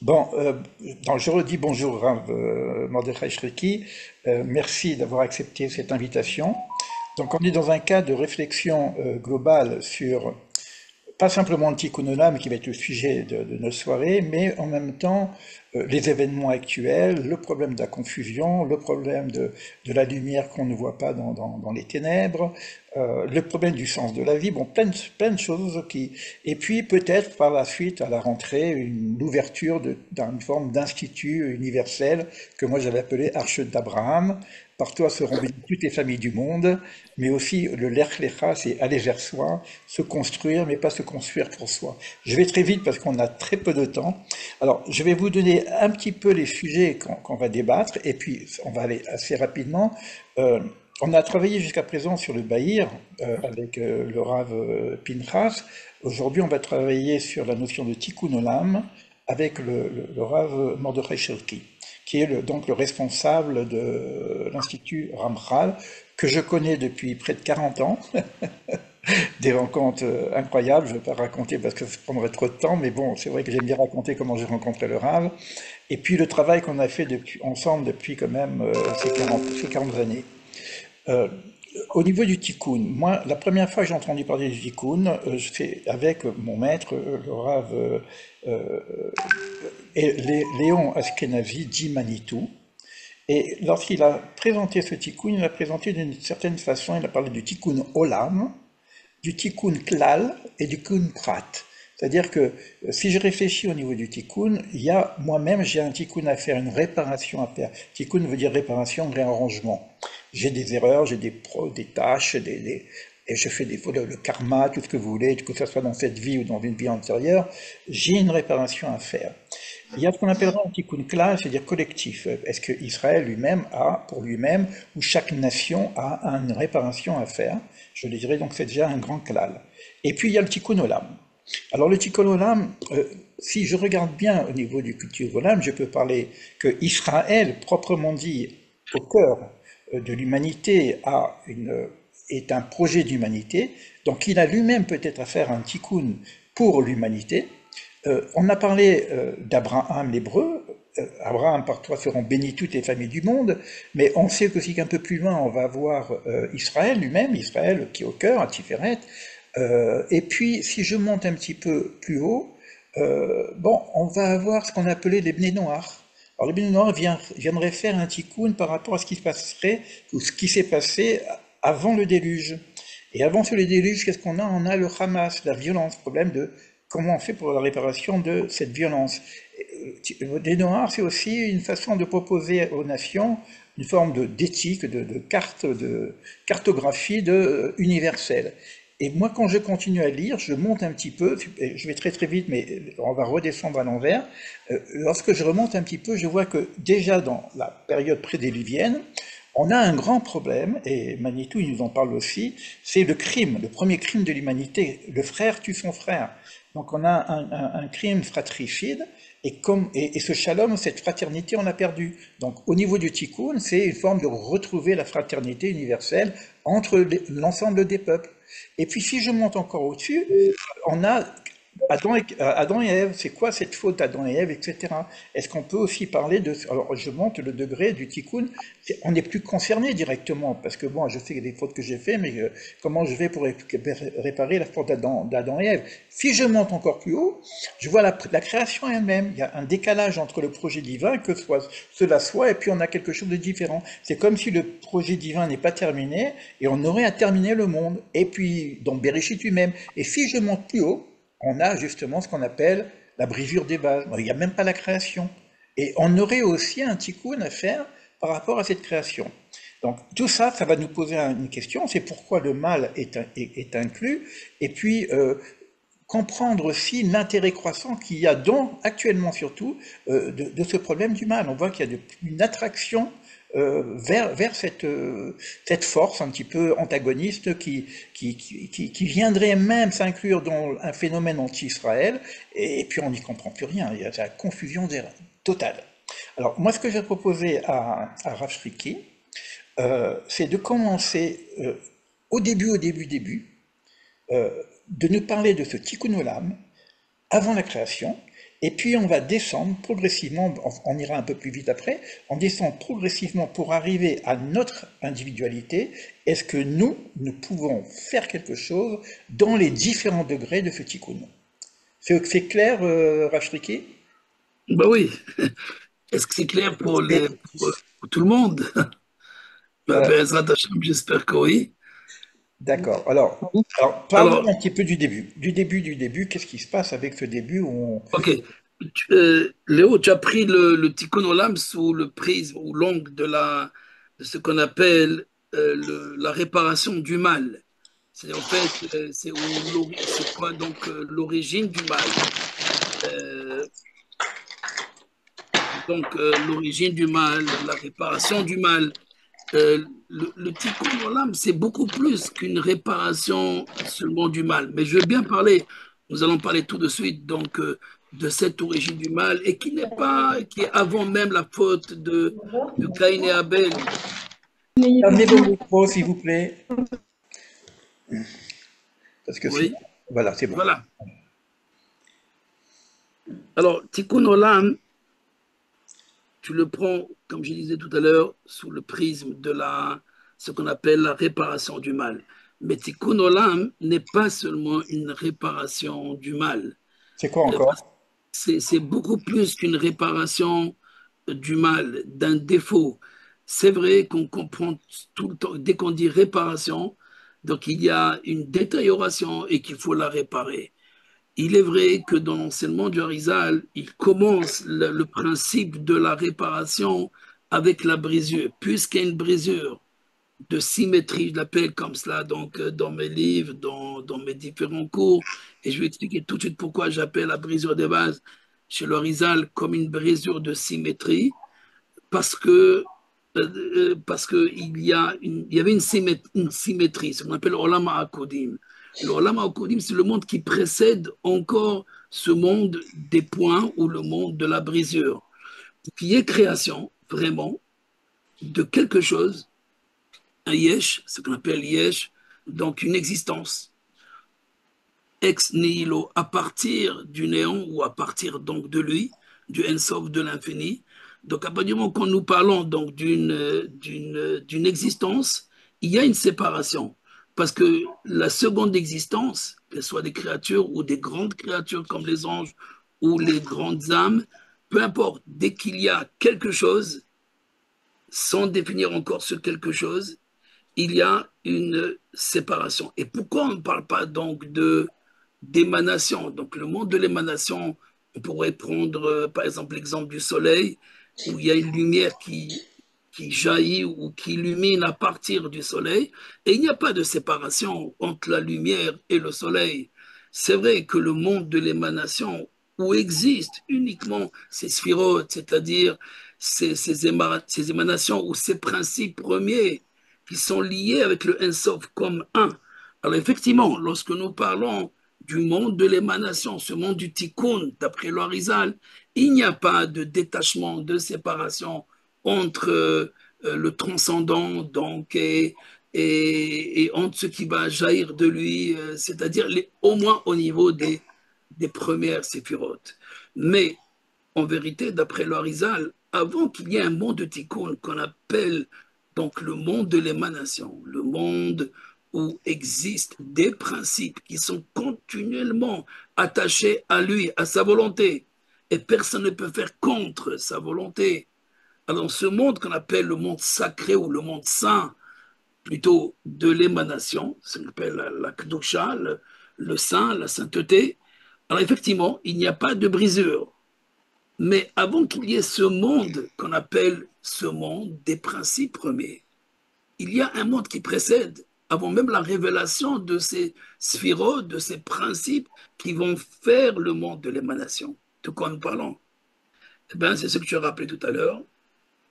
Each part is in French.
Bon, donc je redis bonjour Rav Mordechai Shreki. Merci d'avoir accepté cette invitation. Donc on est dans un cas de réflexion globale sur pas simplement le Tikkun Olam qui va être le sujet de nos soirées, mais en même temps les événements actuels, le problème de la confusion, le problème de la lumière qu'on ne voit pas dans les ténèbres, le problème du sens de la vie, bon, plein de choses qui... Et puis peut-être par la suite, à la rentrée, une ouverture d'une forme d'institut universel que moi j'avais appelé Arche d'Abraham. Par toi seront bénies toutes les familles du monde, mais aussi le Lech Lecha, c'est aller vers soi, se construire, mais pas se construire pour soi. Je vais très vite parce qu'on a très peu de temps. Alors, je vais vous donner un petit peu les sujets qu'on va débattre, et puis on va aller assez rapidement. Euh, on a travaillé jusqu'à présent sur le Bahir avec le Rav Pinchas. Aujourd'hui, on va travailler sur la notion de Tikkun Olam avec le Rav Mordechai Sherki, qui est donc le responsable de l'Institut Ramchal, que je connais depuis près de 40 ans, des rencontres incroyables. Je ne vais pas raconter parce que ça prendrait trop de temps, mais bon, c'est vrai que j'aime bien raconter comment j'ai rencontré le Rav. Et puis le travail qu'on a fait ensemble depuis quand même ces 40 années. Euh, Au niveau du tikkun, moi, la première fois que j'ai entendu parler du tikkun, c'est avec mon maître, le Rav euh, Léon Ashkenazi, dit Manitou. Et lorsqu'il a présenté ce tikkun, il l'a présenté d'une certaine façon. Il a parlé du tikkun olam, du tikkun klal et du tikkun prat. C'est-à-dire que si je réfléchis au niveau du tikkun, il y a moi-même, j'ai un tikkun à faire, une réparation à faire. Tikkun veut dire réparation, réarrangement. J'ai des erreurs, j'ai des tâches, et je fais des fautes, le karma, tout ce que vous voulez, que ce soit dans cette vie ou dans une vie antérieure, j'ai une réparation à faire. Il y a ce qu'on appellera un tikkun klal, c'est-à-dire collectif. Est-ce que Israël lui-même a, pour lui-même, ou chaque nation a une réparation à faire? Je le dirais donc c'est déjà un grand klal. Et puis il y a le tikkun olam. Alors le tikkun olam, si je regarde bien au niveau du tikkun olam, je peux parler que Israël, proprement dit, au cœur de l'humanité, est un projet d'humanité. Donc il a lui-même peut-être à faire un tikkun pour l'humanité. On a parlé d'Abraham l'hébreu. Abraham, par toi seront bénies toutes les familles du monde, mais on sait aussi qu'un peu plus loin, on va voir Israël lui-même, Israël qui est au cœur, à Tiferet. Et puis, si je monte un petit peu plus haut, bon, on va avoir ce qu'on appelait les Bnei Noach. Alors, les Bnei Noach viendraient faire un tikkun par rapport à ce qui se passerait, ou ce qui s'est passé avant le déluge. Et avant le déluge, qu'est-ce qu'on a? On a le Hamas, la violence, problème de comment on fait pour la réparation de cette violence. Des Noirs, c'est aussi une façon de proposer aux nations une forme d'éthique, de cartographie universelle. Et moi, quand je continue à lire, je monte un petit peu, je vais très très vite, mais on va redescendre à l'envers. Lorsque je remonte un petit peu, je vois que déjà dans la période prédiluvienne, on a un grand problème, et Manitou il nous en parle aussi, c'est le crime, le premier crime de l'humanité. Le frère tue son frère. Donc on a un crime fratricide, et ce shalom, cette fraternité, on l'a perdu. Donc au niveau du tikkun, c'est une forme de retrouver la fraternité universelle entre l'ensemble des peuples. Et puis si je monte encore au-dessus, on a Adam et Ève, c'est quoi cette faute d'Adam et Ève, etc. Est-ce qu'on peut aussi parler de... Alors je monte le degré du tikkun, on n'est plus concerné directement, parce que bon, je sais des fautes que j'ai faites, mais comment je vais pour réparer la faute d'Adam et Ève? Si je monte encore plus haut, je vois la création elle-même. Il y a un décalage entre le projet divin, que cela soit, et puis on a quelque chose de différent. C'est comme si le projet divin n'est pas terminé, et on aurait à terminer le monde. Et puis, dans Bereshit lui-même. Et si je monte plus haut, on a justement ce qu'on appelle la brisure des bases. Il n'y a même pas la création. Et on aurait aussi un tikkun à faire par rapport à cette création. Donc tout ça, ça va nous poser une question, c'est pourquoi le mal est inclus, et puis comprendre aussi l'intérêt croissant qu'il y a actuellement surtout, de ce problème du mal. On voit qu'il y a une attraction vers cette force un petit peu antagoniste qui viendrait même s'inclure dans un phénomène anti-Israël, et puis on n'y comprend plus rien, il y a la confusion totale. Alors moi ce que j'ai proposé à Rav Shriki, c'est de commencer au début, de nous parler de ce tikkun olam avant la création, Et puis on va descendre progressivement, on ira un peu plus vite après, on descend progressivement pour arriver à notre individualité. Est-ce que nous pouvons faire quelque chose dans les différents degrés de ce tikkun? C'est clair, Rafriki? Bah oui. Est-ce que c'est clair Et- pour tout le monde? Bah, voilà, Bezrat Hashem, j'espère que oui. d'accord. Alors, parlons Alors, un petit peu du début. Du début, qu'est-ce qui se passe avec ce début où on... ok. Léo, tu as pris le Tikkun Olam sous le prisme ou l'angle de ce qu'on appelle la réparation du mal. C'est en fait, c'est quoi donc l'origine du mal? Euh, l'origine du mal, la réparation du mal. Le tikkun olam, c'est beaucoup plus qu'une réparation seulement du mal. Mais je veux bien parler, nous allons parler tout de suite donc de cette origine du mal et qui est avant même la faute de Caïn et Abel. Amenez vos micros, s'il vous plaît, parce que sinon... Oui, Voilà, c'est bon. voilà. Alors, tikkun olam, tu le prends, comme je disais tout à l'heure, sous le prisme de ce qu'on appelle la réparation du mal. Mais tikkun olam n'est pas seulement une réparation du mal. C'est quoi Parce que encore? c'est beaucoup plus qu'une réparation du mal, d'un défaut. C'est vrai qu'on comprend tout le temps, dès qu'on dit réparation, donc il y a une détérioration et qu'il faut la réparer. Il est vrai que dans l'enseignement du Harizal, il commence le principe de la réparation avec la brisure, puisqu'il y a une brisure de symétrie, je l'appelle comme cela, donc dans mes livres, dans mes différents cours, et je vais expliquer tout de suite pourquoi j'appelle la brisure des bases chez le Harizal comme une brisure de symétrie, parce que il y avait une symétrie, ce qu'on appelle Olam HaKodim. Le Olam HaKodim, c'est le monde qui précède encore ce monde des points ou le monde de la brisure, qui est création, vraiment, de quelque chose, un yesh, ce qu'on appelle yesh, donc une existence ex nihilo, à partir du néant ou à partir donc de lui, du Ensof de l'infini. Donc à partir du moment quand nous parlons donc d'une existence, il y a une séparation. Parce que la seconde existence, qu'elle soit des créatures ou des grandes créatures comme les anges ou les grandes âmes, peu importe, dès qu'il y a quelque chose, sans définir encore ce quelque chose, il y a une séparation. Et pourquoi on ne parle pas donc de d'émanation? Donc le monde de l'émanation, on pourrait prendre par exemple l'exemple du soleil, où il y a une lumière qui jaillit ou qui illumine à partir du soleil, et il n'y a pas de séparation entre la lumière et le soleil. C'est vrai que le monde de l'émanation, où existent uniquement ces sphirotes, c'est-à-dire ces émanations ou ces principes premiers, qui sont liés avec le Ensof comme un. Alors effectivement, lorsque nous parlons du monde de l'émanation, ce monde du tikkun, d'après l'Orizal, il n'y a pas de détachement, de séparation entre le transcendant donc, et entre ce qui va jaillir de lui, c'est-à-dire au moins au niveau des premières séphirotes. Mais en vérité, d'après l'Orizal, avant qu'il y ait un monde de tikkun qu'on appelle donc le monde de l'émanation, le monde où existent des principes qui sont continuellement attachés à lui, à sa volonté, et personne ne peut faire contre sa volonté. Alors ce monde qu'on appelle le monde sacré ou le monde saint, plutôt de l'émanation, ce qu'on appelle la Kedusha, le saint, la sainteté, alors effectivement, il n'y a pas de brisure. Mais avant qu'il y ait ce monde qu'on appelle ce monde des principes premiers, il y a un monde qui précède, avant même la révélation de ces sphirotes, de ces principes qui vont faire le monde de l'émanation. De quoi nous parlons? Eh bien, c'est ce que tu as rappelé tout à l'heure,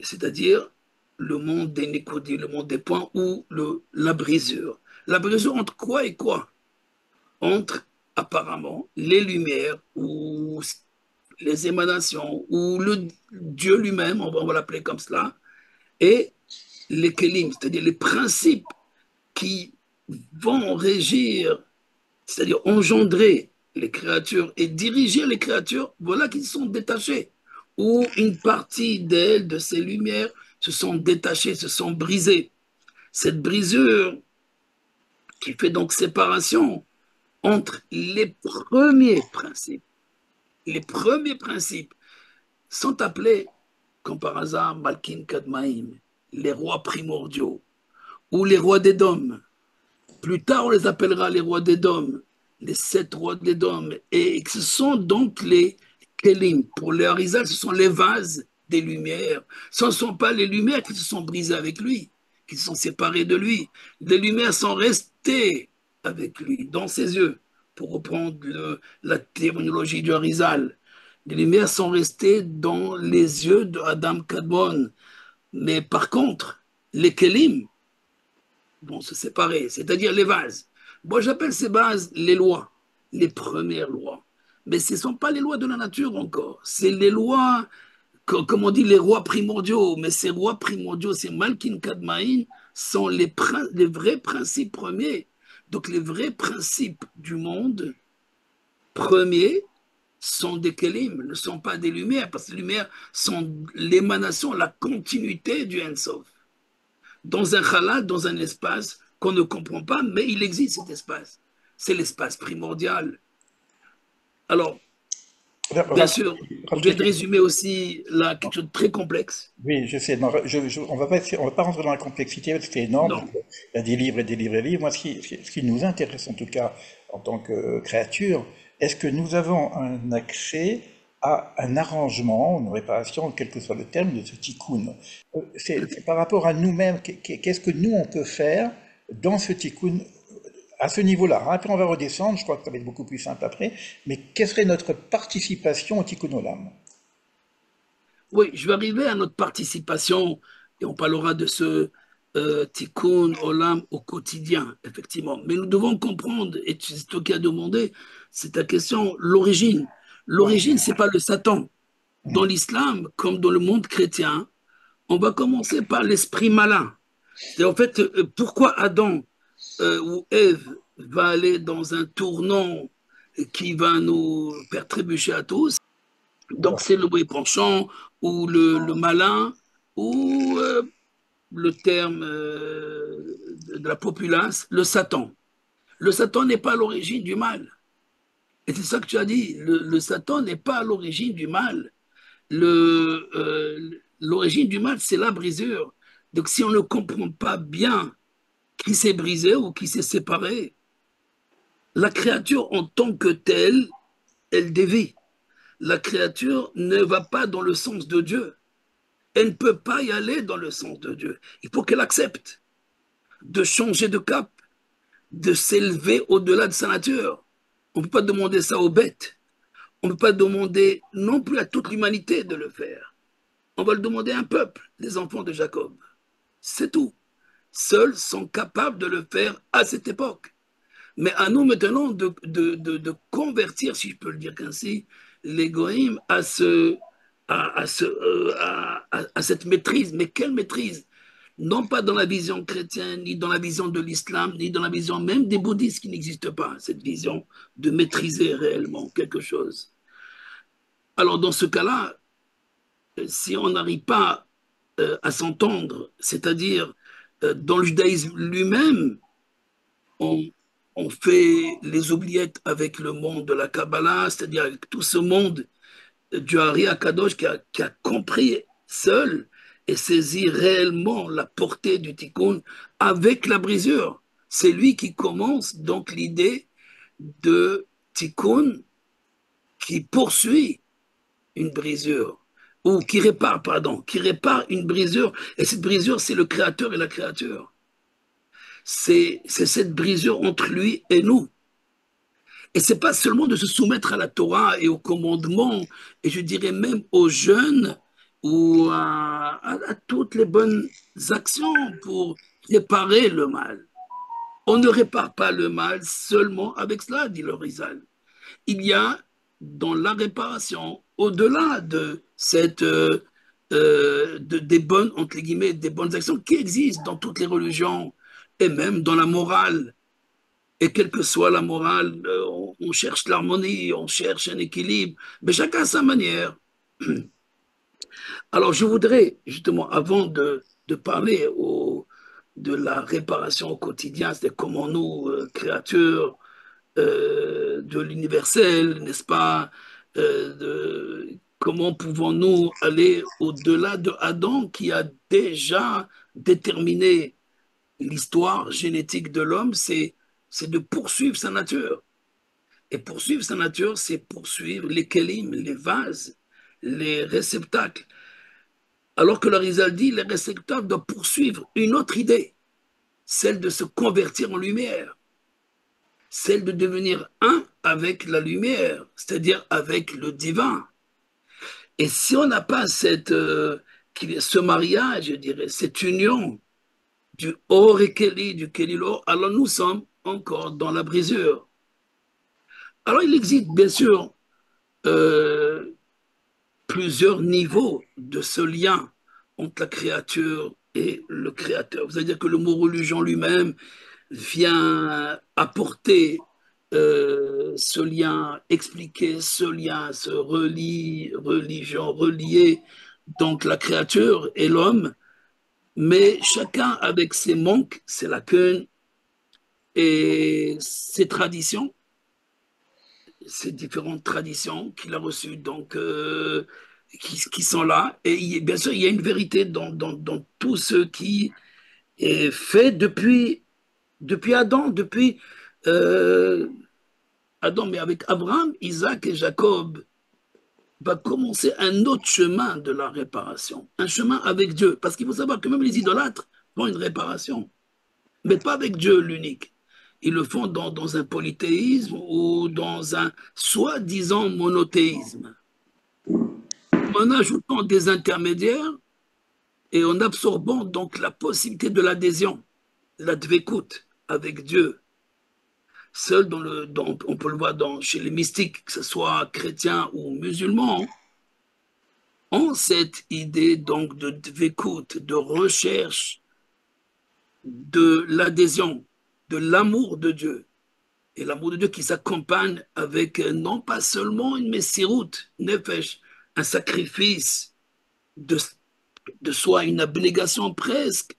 c'est-à-dire le monde des Nikodis, le monde des points ou la brisure. La brisure entre quoi et quoi? Entre apparemment les lumières ou les émanations ou le Dieu lui-même, on va l'appeler comme cela, et les kelim, c'est-à-dire les principes qui vont régir, c'est-à-dire engendrer. les créatures et diriger les créatures, voilà qu'ils sont détachés. Ou une partie d'elles, de ces lumières, se sont détachées, se sont brisées. Cette brisure qui fait donc séparation entre les premiers principes sont appelés, comme par hasard, Malkin Kadmaïm, les rois primordiaux, ou les rois d'Édom. Plus tard, on les appellera les rois d'Édom, les 7 rois d'Édom. Et ce sont donc les Kélim. Pour les Harizal, ce sont les vases des lumières. Ce ne sont pas les lumières qui se sont brisées avec lui, qui se sont séparées de lui. Les lumières sont restées avec lui, dans ses yeux, pour reprendre la terminologie du Harizal. Les lumières sont restées dans les yeux d'Adam Kadmon. Mais par contre, les Kélim, vont se séparer, c'est-à-dire les vases. Moi, j'appelle ces vases les lois, les premières lois. Mais ce ne sont pas les lois de la nature encore. C'est les lois, comme on dit, les rois primordiaux. Mais ces rois primordiaux, ces Malkin Kadmaïn, sont les vrais principes premiers. Donc, les vrais principes du monde premiers sont des kelim, ne sont pas des lumières, parce que les lumières sont l'émanation, la continuité du Ensof dans un halal, dans un espace qu'on ne comprend pas, mais il existe cet espace. C'est l'espace primordial. Alors, bien sûr, je viens de résumer aussi là quelque chose de très complexe. Oui, je sais. Non, on va pas rentrer dans la complexité parce que c'est énorme. Parce Non. qu'il y a des livres et des livres et des livres. Moi, ce qui nous intéresse en tout cas en tant que créature, est-ce que nous avons un accès à un arrangement, une réparation, quel que soit le terme, de ce tikkun? C'est par rapport à nous-mêmes. Qu'est-ce que nous on peut faire dans ce tikkun à ce niveau-là? Après, on va redescendre. Je crois que ça va être beaucoup plus simple après. Mais quelle serait notre participation au tikkun olam? Oui, je vais arriver à notre participation et on parlera de ce tikkun olam au quotidien, effectivement. Mais nous devons comprendre, et c'est toi qui as demandé, c'est ta question, l'origine. L'origine, c'est pas le Satan. Dans l'islam, comme dans le monde chrétien, on va commencer par l'esprit malin. C'est en fait pourquoi Adam ou Ève va aller dans un tournant qui va nous faire trébucher à tous. Donc c'est le bruit penchant ou le malin ou le terme de la populace, le Satan. Le Satan n'est pas à l'origine du mal. Et c'est ça que tu as dit. Le Satan n'est pas à l'origine du mal. L'origine du mal, c'est la brisure. Donc si on ne comprend pas bien qui s'est brisé ou qui s'est séparé, la créature en tant que telle, elle dévie. La créature ne va pas dans le sens de Dieu. Elle ne peut pas y aller dans le sens de Dieu. Il faut qu'elle accepte de changer de cap, de s'élever au-delà de sa nature. On ne peut pas demander ça aux bêtes. On ne peut pas demander non plus à toute l'humanité de le faire. On va le demander à un peuple, les enfants de Jacob. C'est tout. Seuls sont capables de le faire à cette époque. Mais à nous maintenant de convertir, si je peux le dire ainsi, les goïms à cette maîtrise. Mais quelle maîtrise? Non pas dans la vision chrétienne, ni dans la vision de l'islam, ni dans la vision même des bouddhistes qui n'existent pas, cette vision de maîtriser réellement quelque chose. Alors dans ce cas-là, si on n'arrive pas à s'entendre, c'est-à-dire dans le judaïsme lui-même, on, on fait les oubliettes avec le monde de la Kabbalah, c'est-à-dire avec tout ce monde du Hari Akadosh qui a compris seul et saisi réellement la portée du tikkun avec la brisure. C'est lui qui commence donc l'idée de tikkun qui poursuit une brisure ou qui répare, pardon, qui répare une brisure. Et cette brisure, c'est le créateur et la créature. C'est cette brisure entre lui et nous. Et c'est pas seulement de se soumettre à la Torah et aux commandements, et je dirais même aux jeunes ou à toutes les bonnes actions pour réparer le mal. On ne répare pas le mal seulement avec cela, dit le Rizal. Il y a dans la réparation, au-delà de cette des bonnes entre guillemets des bonnes actions qui existent dans toutes les religions et même dans la morale Et quelle que soit la morale, on cherche l'harmonie, on cherche un équilibre, mais chacun à sa manière. Alors, je voudrais, justement, avant de parler de la réparation au quotidien, c'est comment nous, créatures de l'universel, n'est-ce pas, comment pouvons-nous aller au-delà de Adam qui a déjà déterminé l'histoire génétique de l'homme, c'est de poursuivre sa nature. Et poursuivre sa nature, c'est poursuivre les kélim, les vases, les réceptacles. Alors que le Rizal dit, les réceptacles doivent poursuivre une autre idée, celle de se convertir en lumière, celle de devenir un avec la lumière, c'est-à-dire avec le divin. Et si on n'a pas ce mariage, je dirais, cette union du Or et Keli, du Keli l'Or, alors nous sommes encore dans la brisure. Alors il existe bien sûr euh, plusieurs niveaux de ce lien entre la créature et le créateur. Vous allez dire que le mot religion lui-même vient apporter ce lien, expliquer ce lien, ce religion, relier donc la créature et l'homme, mais chacun avec ses manques, ses lacunes et ses traditions, ces différentes traditions qu'il a reçues, donc qui sont là. Et bien sûr, il y a une vérité dans tout ce qui est fait depuis Adam, depuis euh, Adam, mais avec Abraham, Isaac et Jacob, va commencer un autre chemin de la réparation, un chemin avec Dieu. Parce qu'il faut savoir que même les idolâtres font une réparation, mais pas avec Dieu l'unique. Ils le font dans un polythéisme ou dans un soi-disant monothéisme, en ajoutant des intermédiaires et en absorbant donc la possibilité de l'adhésion, la dvékout avec Dieu. Seul on peut le voir chez les mystiques, que ce soit chrétiens ou musulmans, ont cette idée donc de dvékout, de recherche de l'adhésion, de l'amour de Dieu. Et l'amour de Dieu qui s'accompagne avec non pas seulement une messiroute, nefesh, un sacrifice de, de soi, une abnégation presque,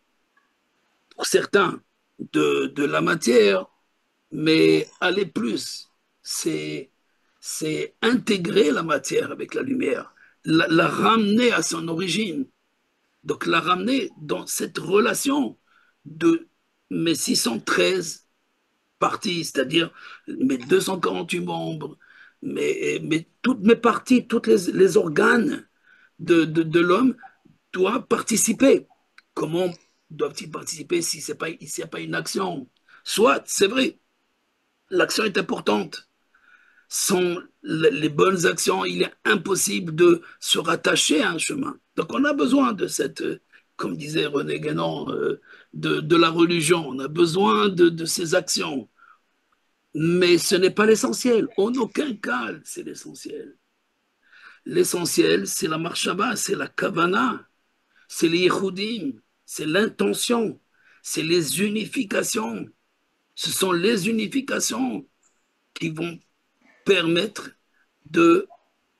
pour certains, de la matière, mais aller plus, c'est intégrer la matière avec la lumière, la ramener à son origine. Donc la ramener dans cette relation de mes 613 parties, c'est-à-dire mes 248 membres, toutes mes parties, tous les organes de l'homme doivent participer. Comment doivent-ils participer si c'est pas, s'il n'y a pas une action? Soit, c'est vrai, l'action est importante. Sans les bonnes actions, il est impossible de se rattacher à un chemin. Donc on a besoin de cette, comme disait René Guénon, de la religion. On a besoin de ces actions. Mais ce n'est pas l'essentiel. En aucun cas, c'est l'essentiel. L'essentiel, c'est la marshaba, c'est la kavana, c'est les yichudim, c'est l'intention, c'est les unifications. Ce sont les unifications qui vont permettre de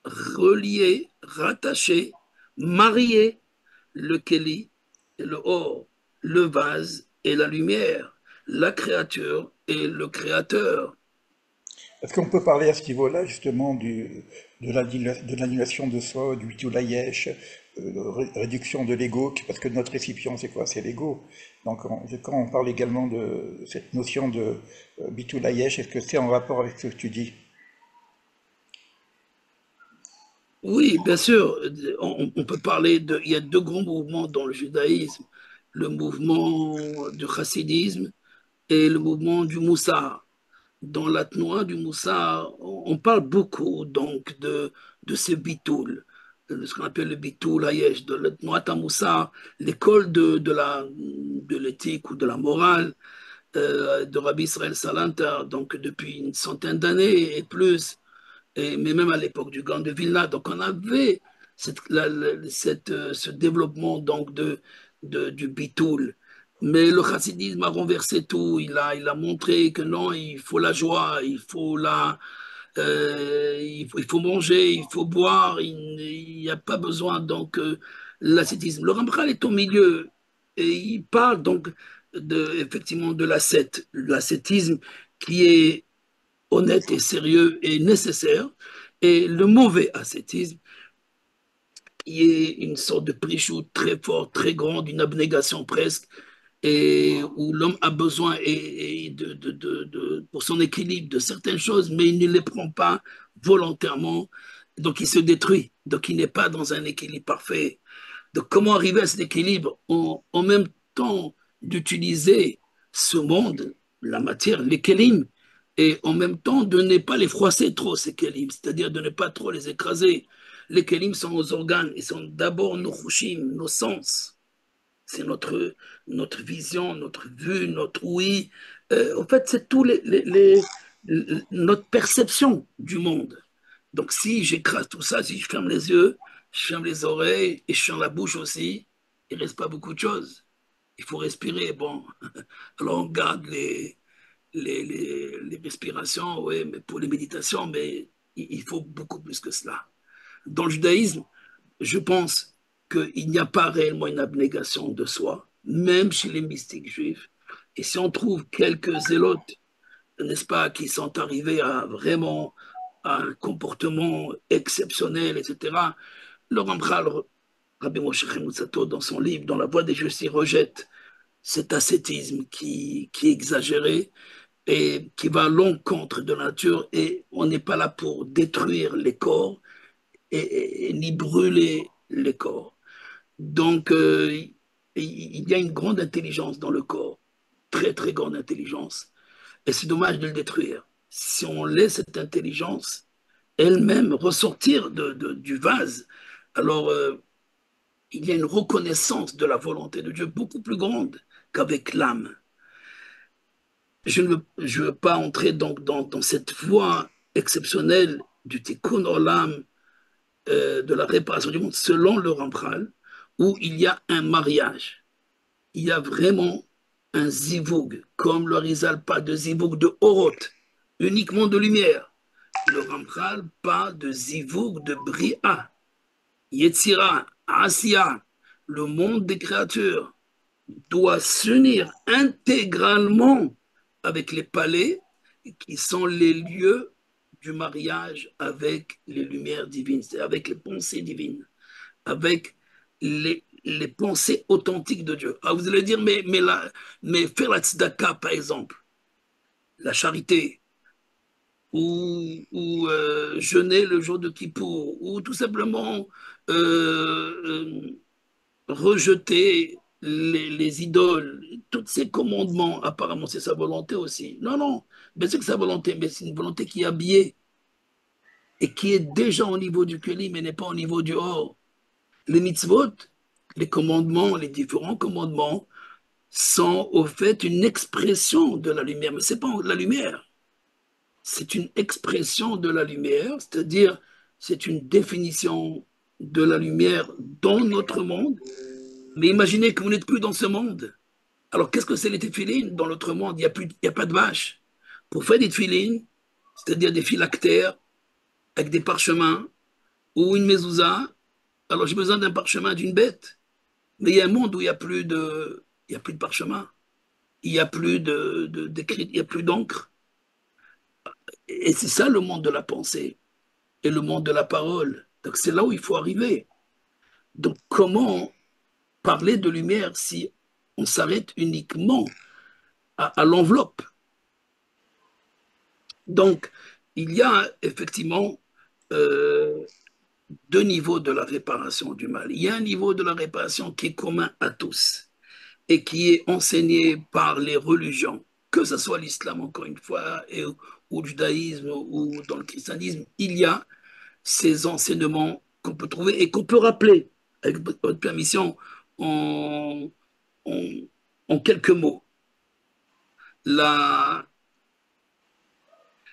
relier, rattacher, marier le Keli et le Or, le vase et la lumière, la créature et le créateur. Est-ce qu'on peut parler à ce niveau-là justement de l'annulation de soi, du Vitulayesh, réduction de l'ego, parce que notre récipient c'est quoi? C'est l'ego. Donc quand on parle également de cette notion de Vitulayesh, est-ce que c'est en rapport avec ce que tu dis? Oui, bien sûr, on peut parler il y a deux grands mouvements dans le judaïsme, le mouvement du chassidisme et le mouvement du Moussard. Dans la Tnoa du Moussard, on parle beaucoup donc de ce bitoul, ce qu'on appelle le bitoul hayesh, de la Tnoa Moussard, l'école de l'éthique ou de la morale de Rabbi Israël Salanter, donc depuis une centaine d'années et plus, mais même à l'époque du Grand de Vilna. Donc on avait ce développement donc du bitoul. Mais le chassidisme a renversé tout. Il a montré que non, il faut la joie, il faut manger, il faut boire, il n'y a pas besoin. Donc, l'ascétisme. Le Ramchal est au milieu et il parle donc effectivement de l'ascétisme qui est honnête et sérieux et nécessaire, et le mauvais ascétisme qui est une sorte de prichou très fort, très grand, d'une abnégation presque, et où l'homme a besoin pour son équilibre de certaines choses, mais il ne les prend pas volontairement, donc il se détruit, donc il n'est pas dans un équilibre parfait. Donc comment arriver à cet équilibre en même temps d'utiliser ce monde, la matière, les kélim, et en même temps de ne pas les froisser trop, ces kélim, c'est-à-dire de ne pas trop les écraser. Les kélim sont nos organes, ils sont d'abord nos chushim, nos sens. C'est notre vision, notre vue, notre ouïe. En fait, c'est tout notre perception du monde. Donc, si j'écrase tout ça, si je ferme les yeux, je ferme les oreilles et je ferme la bouche aussi, il ne reste pas beaucoup de choses. Il faut respirer. Bon, alors on garde les respirations, ouais, mais pour les méditations, mais il faut beaucoup plus que cela. Dans le judaïsme, je pense qu'il n'y a pas réellement une abnégation de soi, même chez les mystiques juifs. Et si on trouve quelques zélotes, n'est-ce pas, qui sont arrivés à vraiment à un comportement exceptionnel, etc., le Ramchal, Rabbi Moshe Chemutzato, dans son livre, dans La Voie des Justes, il rejette cet ascétisme qui est exagéré et qui va à l'encontre de la nature. Et on n'est pas là pour détruire les corps et ni brûler les corps. Donc, il y a une grande intelligence dans le corps, très très grande intelligence, et c'est dommage de le détruire. Si on laisse cette intelligence elle-même ressortir du vase, alors il y a une reconnaissance de la volonté de Dieu beaucoup plus grande qu'avec l'âme. Je ne veux pas entrer donc dans cette voie exceptionnelle du tikkun olam, de la réparation du monde selon le Ramchal, où il y a un mariage. Il y a vraiment un zivoug, comme le Rizal parle de zivoug de Oroth, uniquement de lumière. Le Ramchal parle de zivoug de Bria, Yetzira, Asiya, le monde des créatures doit s'unir intégralement avec les palais qui sont les lieux du mariage avec les lumières divines, c'est avec les pensées divines, avec les pensées authentiques de Dieu. Alors vous allez dire, mais faire la tzedaka, par exemple, la charité, ou jeûner le jour de Kippour, ou tout simplement rejeter les idoles, tous ces commandements, apparemment c'est sa volonté aussi. Non, non, bien sûr que c'est sa volonté, mais c'est une volonté qui est habillée et qui est déjà au niveau du Kéli, mais n'est pas au niveau du Or. Les mitzvot, les commandements, les différents commandements sont au fait une expression de la lumière, mais ce n'est pas la lumière, c'est une expression de la lumière, c'est-à-dire c'est une définition de la lumière dans notre monde. Mais imaginez que vous n'êtes plus dans ce monde. Alors qu'est-ce que c'est les téphilines? Dans l'autre monde, il y a pas de vache. Pour faire des téphilines, c'est-à-dire des phylactères avec des parchemins ou une mezouza, alors j'ai besoin d'un parchemin d'une bête. Mais il y a un monde où il y a plus de parchemin, il y a plus d'écrit, il y a plus d'encre. Et c'est ça le monde de la pensée et le monde de la parole. Donc c'est là où il faut arriver. Donc comment parler de lumière si on s'arrête uniquement à l'enveloppe? Donc il y a effectivement euh, deux niveaux de la réparation du mal. Il y a un niveau de la réparation qui est commun à tous et qui est enseigné par les religions, que ce soit l'islam encore une fois, ou le judaïsme ou dans le christianisme, il y a ces enseignements qu'on peut trouver et qu'on peut rappeler, avec votre permission, en, en, en quelques mots. La,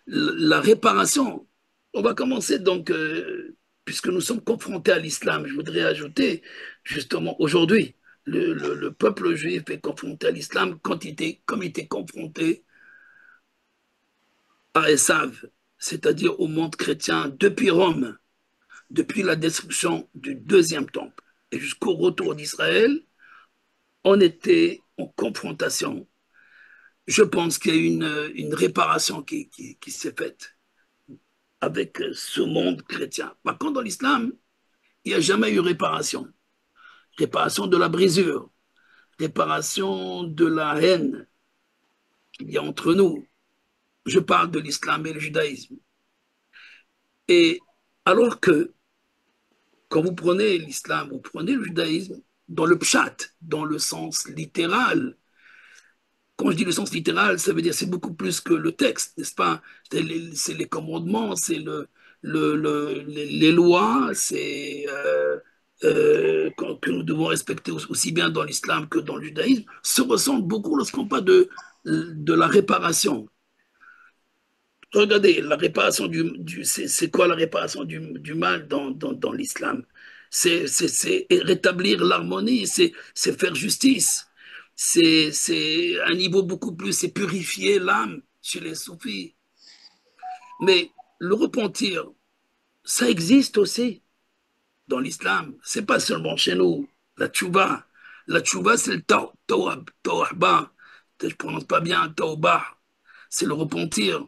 la réparation, on va commencer donc, puisque nous sommes confrontés à l'islam, je voudrais ajouter justement aujourd'hui le peuple juif est confronté à l'islam comme il était confronté à Esav, c'est-à-dire au monde chrétien depuis Rome, depuis la destruction du deuxième temple et jusqu'au retour d'Israël, on était en confrontation. Je pense qu'il y a une réparation qui s'est faite avec ce monde chrétien. Par contre, dans l'islam, il n'y a jamais eu réparation. Réparation de la brisure, réparation de la haine qu'il y a entre nous. Je parle de l'islam et le judaïsme. Et alors que quand vous prenez l'islam, vous prenez le judaïsme dans le pshat, dans le sens littéral. Quand je dis le sens littéral, ça veut dire c'est beaucoup plus que le texte, n'est-ce pas? C'est les commandements, c'est les lois, c'est que nous devons respecter aussi bien dans l'islam que dans le judaïsme, se ressemblent beaucoup lorsqu'on parle de la réparation. Regardez, la réparation c'est quoi la réparation du mal dans l'islam? C'est rétablir l'harmonie, c'est faire justice. C'est un niveau beaucoup plus, c'est purifier l'âme chez les soufis. Mais le repentir, ça existe aussi dans l'islam. C'est pas seulement chez nous. La tchouba. La tchouba, c'est le tawahba. Je prononce pas bien, tawbah. C'est le repentir.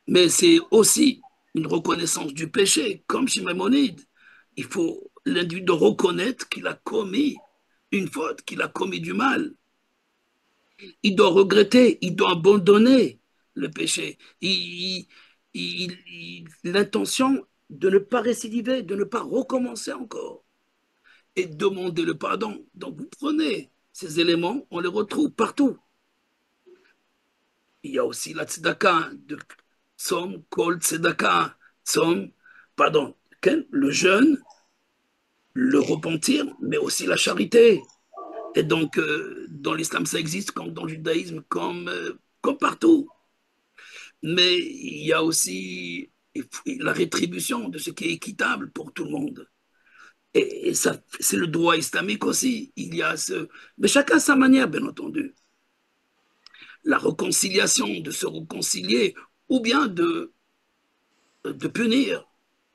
Mais c'est aussi une reconnaissance du péché, comme chez Maïmonide. Il faut l'individu reconnaître qu'il a commis une faute, qu'il a commis du mal. Il doit regretter, il doit abandonner le péché. L'intention de ne pas récidiver, de ne pas recommencer encore et demander le pardon. Donc vous prenez ces éléments, on les retrouve partout. Il y a aussi la tzedaka de Tzom, Kol Tzedaka, Tzom, pardon, le jeûne, le repentir, mais aussi la charité. Et donc, dans l'islam, ça existe, comme dans le judaïsme, comme partout. Mais il y a aussi la rétribution de ce qui est équitable pour tout le monde. Et ça, c'est le droit islamique aussi. Il y a mais chacun à sa manière, bien entendu. La réconciliation, de se réconcilier, ou bien de punir.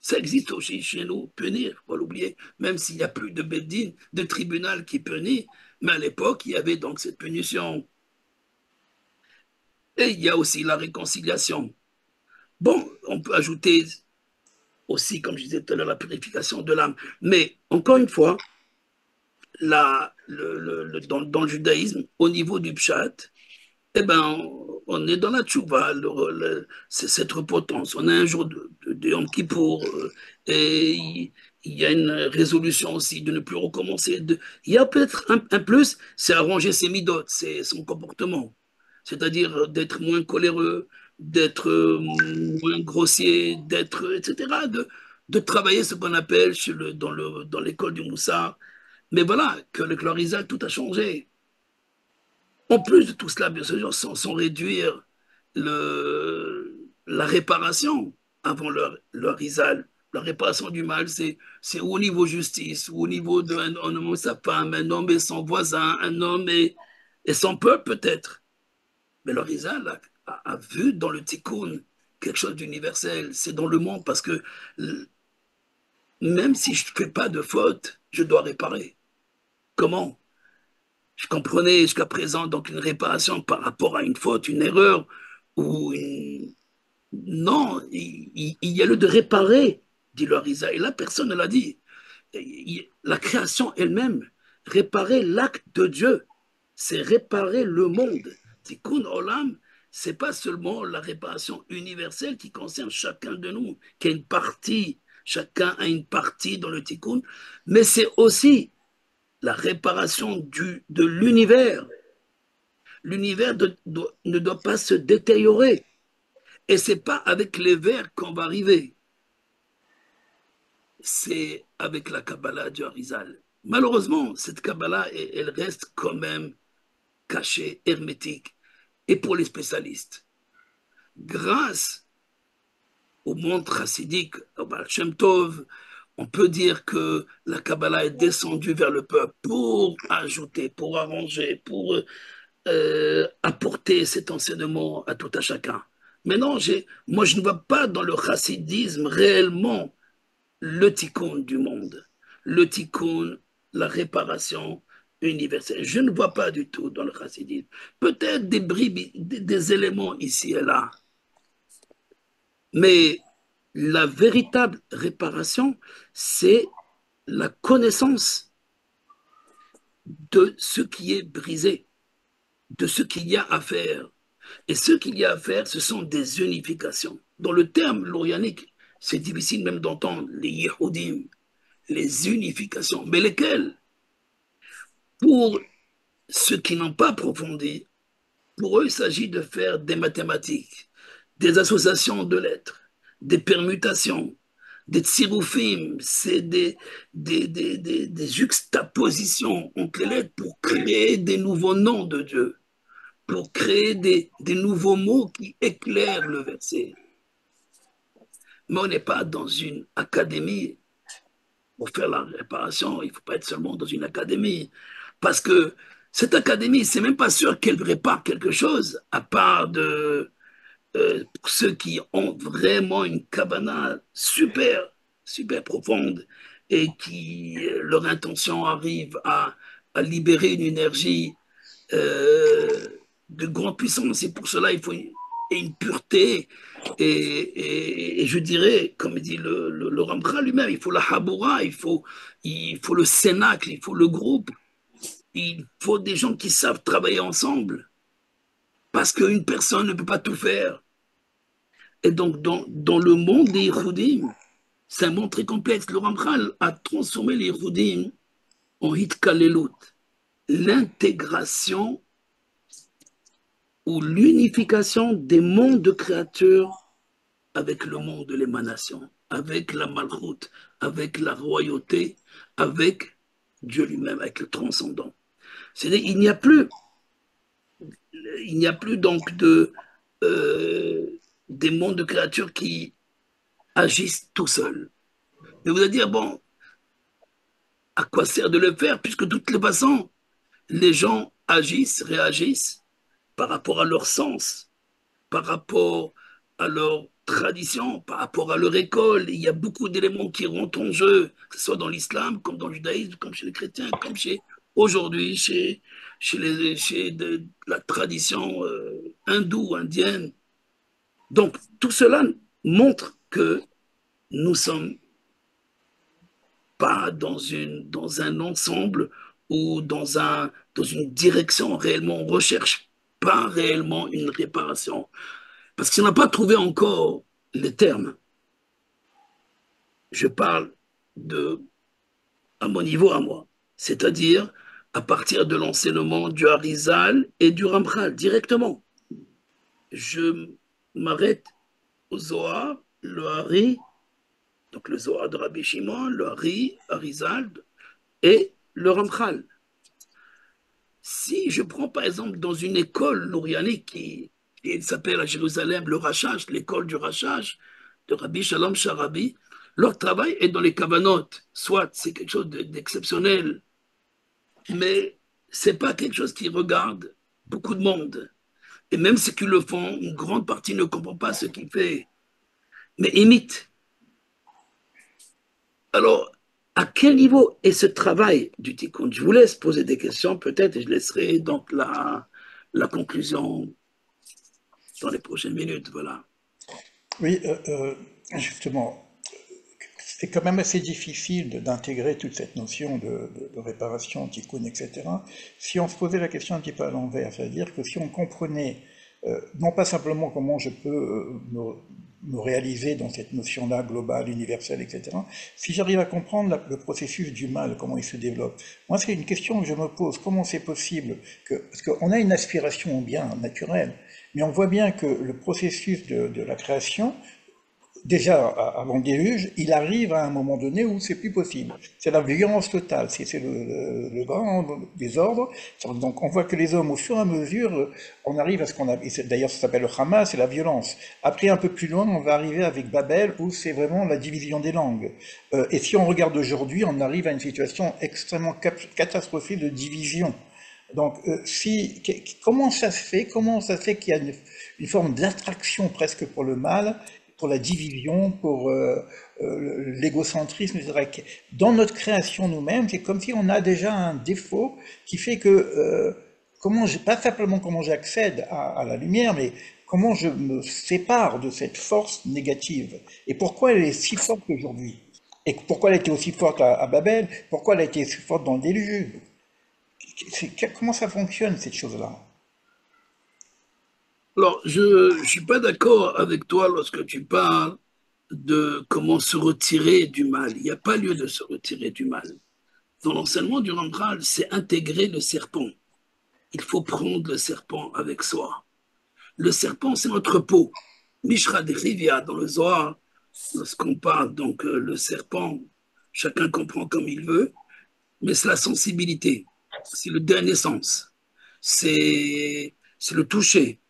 Ça existe aussi chez nous, punir, il faut l'oublier, même s'il n'y a plus de bédine, de tribunal qui punit, mais à l'époque, il y avait donc cette punition. Et il y a aussi la réconciliation. Bon, on peut ajouter aussi, comme je disais tout à l'heure, la purification de l'âme. Mais encore une fois, dans le judaïsme, au niveau du pshat, eh ben, on est dans la tchouva, c'est cette repentance. On a un jour de Yom Kippour, et il y a une résolution aussi de ne plus recommencer. Il y a peut-être un plus, c'est arranger ses midotes, c'est son comportement. C'est-à-dire d'être moins coléreux, d'être moins grossier, etc. De travailler ce qu'on appelle dans l'école du Moussa. Mais voilà, que le Clorizal, tout a changé. En plus de tout cela, bien sûr, sans réduire la réparation avant leur isal. La réparation du mal, c'est au niveau justice, au niveau d'un homme et sa femme, un homme et son voisin, un homme et son peuple peut-être. Mais leur isal a vu dans le tikkun quelque chose d'universel. C'est dans le monde parce que même si je ne fais pas de faute, je dois réparer. Comment? Je comprenais jusqu'à présent donc une réparation par rapport à une faute, une erreur, ou une... Non, il y a le de réparer, dit le Harisa, et là personne ne l'a dit. La création elle-même, réparer l'acte de Dieu, c'est réparer le monde. Tikkun Olam, c'est pas seulement la réparation universelle qui concerne chacun de nous, qui a une partie, chacun a une partie dans le Tikkun, mais c'est aussi la réparation de l'univers. L'univers ne doit pas se détériorer. Et ce n'est pas avec les vers qu'on va arriver. C'est avec la Kabbalah du Harizal. Malheureusement, cette Kabbalah, elle reste quand même cachée, hermétique. Et pour les spécialistes, grâce au monde chassidique, au Baal Shem Tov, On peut dire que la Kabbalah est descendue vers le peuple pour ajouter, pour arranger, pour apporter cet enseignement à tout à chacun. Mais non, moi je ne vois pas dans le chassidisme réellement le tikkun du monde, le tikkun, la réparation universelle. Je ne vois pas du tout dans le chassidisme. Peut-être des bribes, des éléments ici et là, mais la véritable réparation, c'est la connaissance de ce qui est brisé, de ce qu'il y a à faire. Et ce qu'il y a à faire, ce sont des unifications. Dans le terme lorianique, c'est difficile même d'entendre les Yehudim, les unifications. Mais lesquelles? Pour ceux qui n'ont pas approfondi, pour eux, il s'agit de faire des mathématiques, des associations de lettres, des permutations, des tsiroufim, c'est des juxtapositions entre les lettres pour créer des nouveaux noms de Dieu, pour créer des nouveaux mots qui éclairent le verset. Mais on n'est pas dans une académie pour faire la réparation. Il ne faut pas être seulement dans une académie. Parce que cette académie, c'est même pas sûr qu'elle répare quelque chose, à part pour ceux qui ont vraiment une cabana super, super profonde et qui, leur intention arrive à libérer une énergie de grande puissance. Et pour cela, il faut une pureté. Et je dirais, comme dit le Ramkha lui-même, il faut la Haboura, il faut le cénacle, il faut le groupe, il faut des gens qui savent travailler ensemble. Parce qu'une personne ne peut pas tout faire. Et donc, dans le monde des Yehudim, c'est un monde très complexe. Le Ramchal a transformé les Yehudim en Hitkalelut, l'intégration ou l'unification des mondes de créatures avec le monde de l'émanation, avec la malchoute, avec la royauté, avec Dieu lui-même, avec le transcendant. C'est-à-dire il n'y a plus donc des mondes de créatures qui agissent tout seuls. Mais vous allez dire, bon, à quoi sert de le faire, puisque de toutes les façons, les gens agissent, réagissent par rapport à leur sens, par rapport à leur tradition, par rapport à leur école. Il y a beaucoup d'éléments qui rentrent en jeu, que ce soit dans l'islam, comme dans le judaïsme, comme chez les chrétiens, comme aujourd'hui, chez la tradition hindoue, indienne. Donc, tout cela montre que nous sommes pas dans un ensemble ou dans une direction réellement. On recherche pas réellement une réparation. Parce qu'on n'a pas trouvé encore les termes. Je parle à mon niveau à moi. C'est-à-dire à partir de l'enseignement du Harizal et du Ramchal directement. Je m'arrête au Zohar, le Hari, donc le Zohar de Rabbi Shimon, le Hari, Harizal et le Ramchal. Si je prends par exemple dans une école lourianique qui s'appelle à Jérusalem le Rachash, l'école du Rachash de Rabbi Shalom Sharabi, leur travail est dans les cavanotes. Soit c'est quelque chose d'exceptionnel, mais c'est pas quelque chose qui regarde beaucoup de monde. Et même ceux qui le font, une grande partie ne comprend pas ce qu'il fait, mais imite. Alors, à quel niveau est ce travail du tikkun? Je vous laisse poser des questions peut-être et je laisserai donc la conclusion dans les prochaines minutes. Voilà. Oui, justement, c'est quand même assez difficile d'intégrer toute cette notion de réparation, tikkun, etc. Si on se posait la question un petit peu à l'envers, c'est-à-dire que si on comprenait non pas simplement comment je peux me réaliser dans cette notion-là globale, universelle, etc., si j'arrive à comprendre le processus du mal, comment il se développe. Moi, c'est une question que je me pose. Comment c'est possible que... Parce qu'on a une aspiration au bien naturel, mais on voit bien que le processus de la création déjà avant le déluge, il arrive à un moment donné où c'est plus possible. C'est la violence totale, c'est le grand désordre. Donc on voit que les hommes, au fur et à mesure, on arrive à ce qu'on a. D'ailleurs, ça s'appelle le Hamas, c'est la violence. Après, un peu plus loin, on va arriver avec Babel, où c'est vraiment la division des langues. Et si on regarde aujourd'hui, on arrive à une situation extrêmement catastrophique de division. Donc, comment ça se fait qu'il y a une forme d'attraction presque pour le mal, pour la division, pour l'égocentrisme, etc. Dans notre création nous-mêmes, c'est comme si on a déjà un défaut qui fait que, pas simplement comment j'accède à la lumière, mais comment je me sépare de cette force négative. Et pourquoi elle est si forte aujourd'hui? Et pourquoi elle était aussi forte à Babel? Pourquoi elle a été si forte dans le déluge? Comment ça fonctionne, cette chose-là? Alors, je ne suis pas d'accord avec toi lorsque tu parles de comment se retirer du mal. Il n'y a pas lieu de se retirer du mal. Dans l'enseignement du Rambral, c'est intégrer le serpent. Il faut prendre le serpent avec soi. Le serpent, c'est notre peau. Mishra de Rivia, dans le Zohar, lorsqu'on parle, donc le serpent, chacun comprend comme il veut, mais c'est la sensibilité, c'est le dernier sens, c'est le toucher.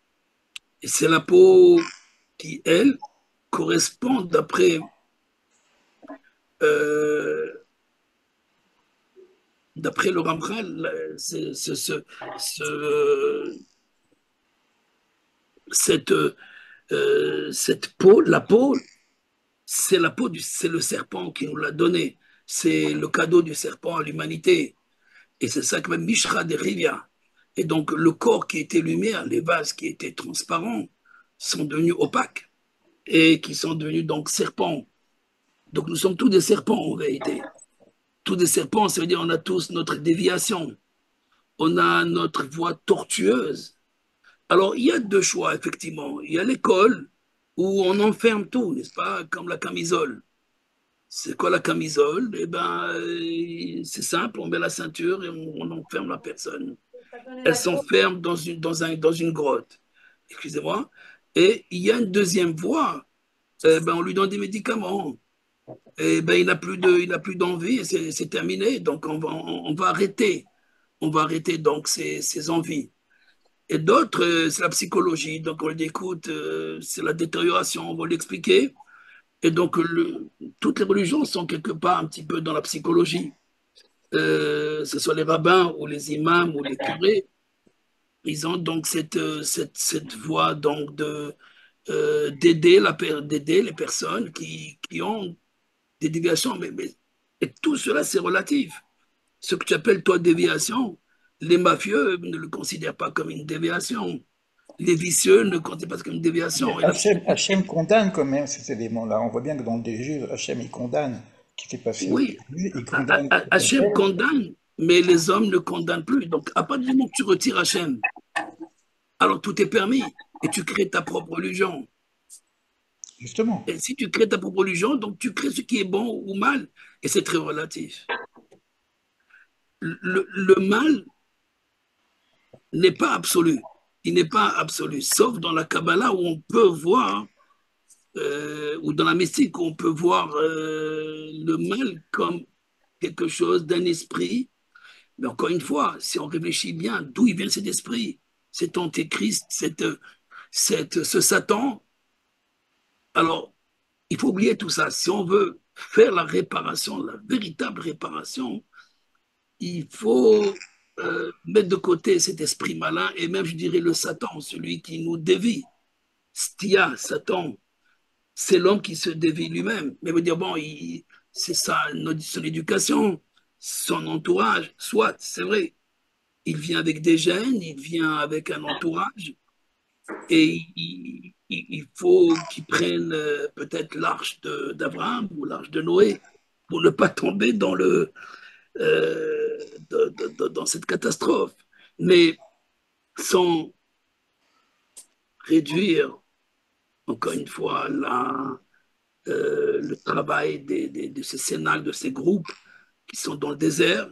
Et c'est la peau qui, elle, correspond euh, d'après le Ramchal, ce- cette, cette peau, la peau, c'est la peau c'est le serpent qui nous l'a donné. C'est le cadeau du serpent à l'humanité. Et c'est ça que même Mishra de Rivia. Et donc, le corps qui était lumière, les vases qui étaient transparents, sont devenus opaques et qui sont devenus donc serpents. Donc, nous sommes tous des serpents en vérité. Tous des serpents, ça veut dire on a tous notre déviation. On a notre voie tortueuse. Alors, il y a deux choix, effectivement. Il y a l'école où on enferme tout, n'est-ce pas, comme la camisole. C'est quoi la camisole? Eh ben, c'est simple, on met la ceinture et on enferme la personne. Elle s'enferme dans une grotte. Excusez-moi. Et il y a une deuxième voie. Ben, on lui donne des médicaments. Et ben, il n'a plus d'envie et c'est terminé. Donc, on va arrêter. On va arrêter donc ses envies. Et d'autres, c'est la psychologie. Donc, on dit, écoute, c'est la détérioration, on va l'expliquer. Et donc, toutes les religions sont quelque part un petit peu dans la psychologie. Que ce soit les rabbins ou les imams ou les curés, ils ont donc cette voie donc d'aider les personnes qui ont des déviations. Et tout cela, c'est relatif. Ce que tu appelles, toi, déviation, les mafieux ne le considèrent pas comme une déviation. Les vicieux ne le considèrent pas comme une Mais déviation. Et Hachem condamne quand même ces éléments-là. On voit bien que dans le déluge, Hachem, il condamne ce qui s'est passé au oui, déluge, il condamne Hachem Babel. condamne, mais les hommes ne condamnent plus. Donc, à partir du moment que tu retires Hachem, alors tout est permis et tu crées ta propre religion. Justement. Et si tu crées ta propre religion, donc tu crées ce qui est bon ou mal, et c'est très relatif. Le mal n'est pas absolu. Il n'est pas absolu, sauf dans la Kabbalah où on peut voir, ou dans la mystique où on peut voir le mal comme quelque chose d'un esprit. Mais encore une fois, si on réfléchit bien, d'où il vient cet esprit, cet antéchrist, ce Satan, alors il faut oublier tout ça. Si on veut faire la réparation, la véritable réparation, il faut mettre de côté cet esprit malin et même, je dirais, le Satan, celui qui nous dévie. Stia, Satan, c'est l'homme qui se dévie lui-même. Mais vous dire, bon, c'est ça, son éducation, son entourage, soit, c'est vrai. Il vient avec des gènes, il vient avec un entourage, et il faut qu'il prenne peut-être l'arche d'Abraham ou l'arche de Noé pour ne pas tomber dans cette catastrophe. Mais sans réduire, encore une fois, le travail de ces cénacles, de ces groupes qui sont dans le désert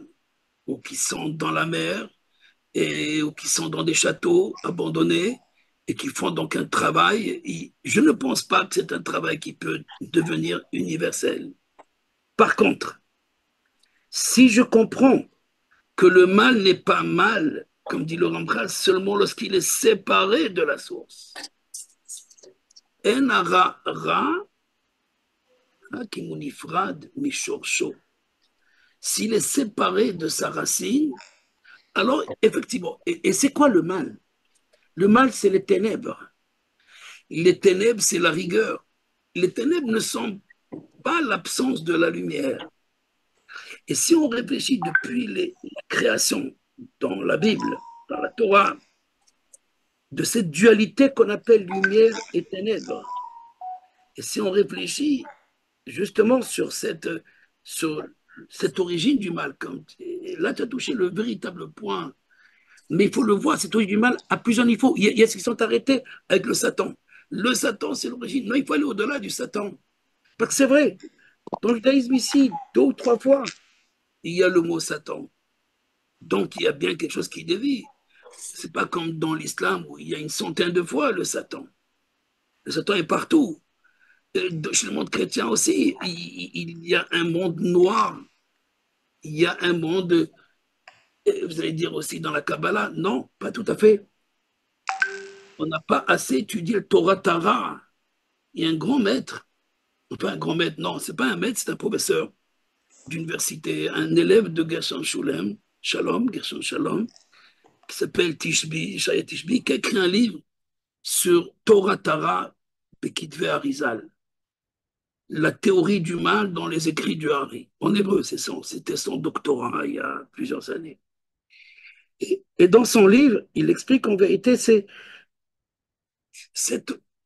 ou qui sont dans la mer ou qui sont dans des châteaux abandonnés et qui font donc un travail. Je ne pense pas que c'est un travail qui peut devenir universel. Par contre, si je comprends que le mal n'est pas mal, comme dit Laurent Bras, seulement lorsqu'il est séparé de la source. En ara ra kimunifrad mishorcho. S'il est séparé de sa racine, alors effectivement, et c'est quoi le mal? Le mal, c'est les ténèbres. Les ténèbres, c'est la rigueur. Les ténèbres ne sont pas l'absence de la lumière. Et si on réfléchit depuis la création dans la Bible, dans la Torah, de cette dualité qu'on appelle lumière et ténèbres, et si on réfléchit justement sur cette origine du mal, là tu as touché le véritable point, mais il faut le voir, cette origine du mal à plusieurs niveaux. Il y a ceux qui sont arrêtés avec le Satan. Le Satan, c'est l'origine. Non, il faut aller au-delà du Satan. Parce que c'est vrai, dans le judaïsme ici, 2 ou 3 fois, il y a le mot Satan. Donc il y a bien quelque chose qui dévie. C'est pas comme dans l'islam où il y a une centaine de fois le Satan. Le Satan est partout. Chez le monde chrétien aussi, il y a un monde noir. Il y a un monde, vous allez dire aussi dans la Kabbalah, non, pas tout à fait. On n'a pas assez étudié le Torah Tara. Il y a un grand maître, pas un grand maître, non, c'est pas un maître, c'est un professeur d'université, un élève de Gershon Shalom, Gershon Shalom, qui s'appelle Tishbi, Shaya Tishbi, qui a écrit un livre sur Torah Tara Bekitve Arizal, la théorie du mal dans les écrits du Hari. En hébreu, c'était son doctorat il y a plusieurs années. Et dans son livre, il explique en vérité, c'est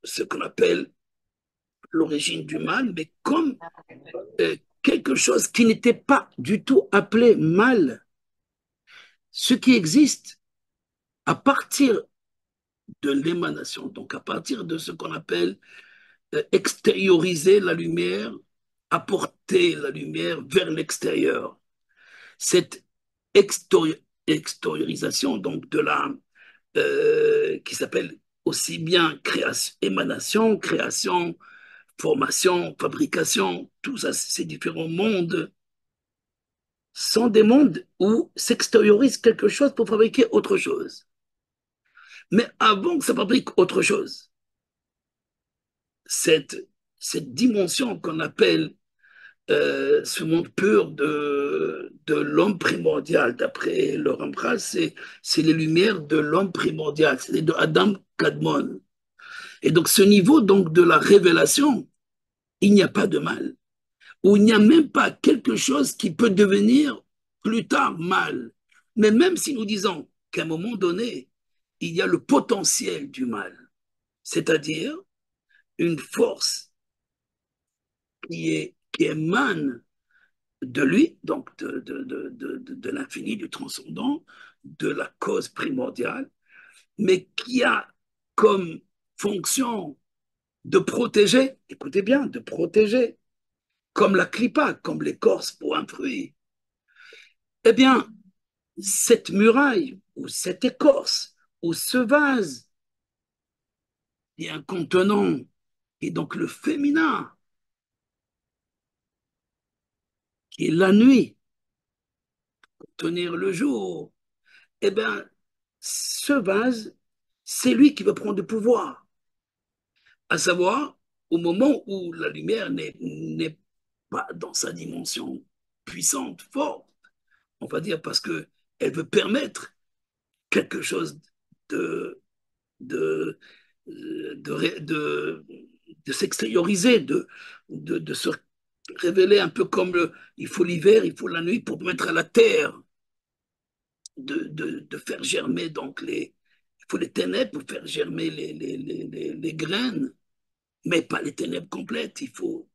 ce qu'on appelle l'origine du mal, mais comme quelque chose qui n'était pas du tout appelé mal. Ce qui existe à partir de l'émanation, donc à partir de ce qu'on appelle extérioriser la lumière, apporter la lumière vers l'extérieur. Cette extériorisation donc de la qui s'appelle aussi bien création, émanation, création, formation, fabrication, tout ça, ces différents mondes sont des mondes où s'extériorise quelque chose pour fabriquer autre chose. Mais avant que ça fabrique autre chose, cette, cette dimension qu'on appelle ce monde pur de l'homme primordial, d'après Laurent Bras, c'est les lumières de l'homme primordial, c'est de Adam Kadmon. Et donc ce niveau donc de la révélation, il n'y a pas de mal, ou il n'y a même pas quelque chose qui peut devenir plus tard mal. Mais même si nous disons qu'à un moment donné, il y a le potentiel du mal, c'est-à-dire une force qui émane de lui, donc de l'infini, du transcendant, de la cause primordiale, mais qui a comme fonction de protéger, écoutez bien, de protéger, comme la clipa, comme l'écorce pour un fruit. Eh bien, cette muraille, ou cette écorce, ou ce vase, il y a un contenant, et donc le féminin, qui est la nuit, tenir le jour, eh bien, ce vase, c'est lui qui va prendre le pouvoir. À savoir, au moment où la lumière n'est pas dans sa dimension puissante, forte, on va dire, parce qu'elle veut permettre quelque chose de, de, de, de, de s'extérioriser, de se révéler un peu comme il faut l'hiver, il faut la nuit pour permettre à la terre de faire germer donc il faut les ténèbres pour faire germer les graines, mais pas les ténèbres complètes. Il faut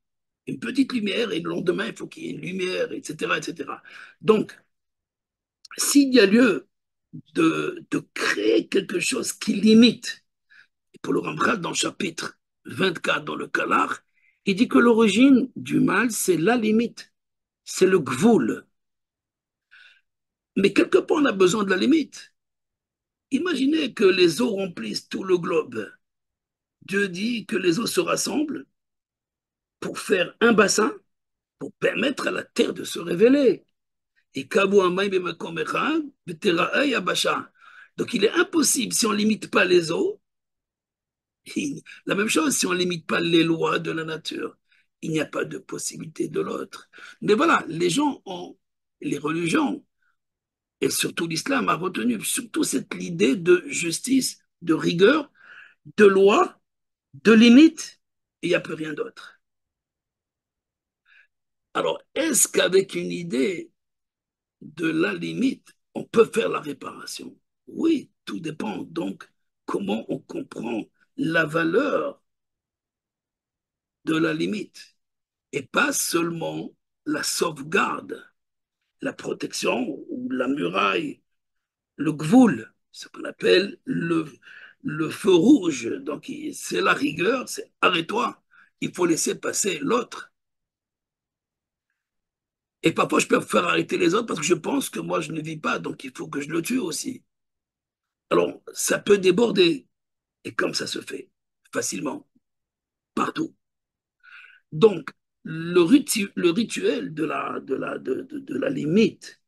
une petite lumière et le lendemain, il faut qu'il y ait une lumière, etc., etc. Donc, s'il y a lieu de créer quelque chose qui limite, et pour le Rambral, dans le chapitre 24, dans le Kalar, il dit que l'origine du mal, c'est la limite, c'est le gvoul. Mais quelque part, on a besoin de la limite. Imaginez que les eaux remplissent tout le globe. Dieu dit que les eaux se rassemblent pour faire un bassin, pour permettre à la terre de se révéler. Et donc il est impossible, si on ne limite pas les eaux, la même chose si on ne limite pas les lois de la nature, il n'y a pas de possibilité de l'autre. Mais voilà, les gens ont, les religions, et surtout l'islam a retenu surtout cette idée de justice, de rigueur, de loi, de limite, et il n'y a plus rien d'autre. Alors, est-ce qu'avec une idée de la limite, on peut faire la réparation? Oui, tout dépend donc comment on comprend la valeur de la limite et pas seulement la sauvegarde, la protection ou la muraille, le gvoul, ce qu'on appelle le feu rouge. Donc, c'est la rigueur, c'est arrête-toi, il faut laisser passer l'autre. Et parfois, je peux faire arrêter les autres parce que je pense que moi, je ne vis pas, donc il faut que je le tue aussi. Alors, ça peut déborder, et comme ça se fait, facilement, partout. Donc, le rituel de la limite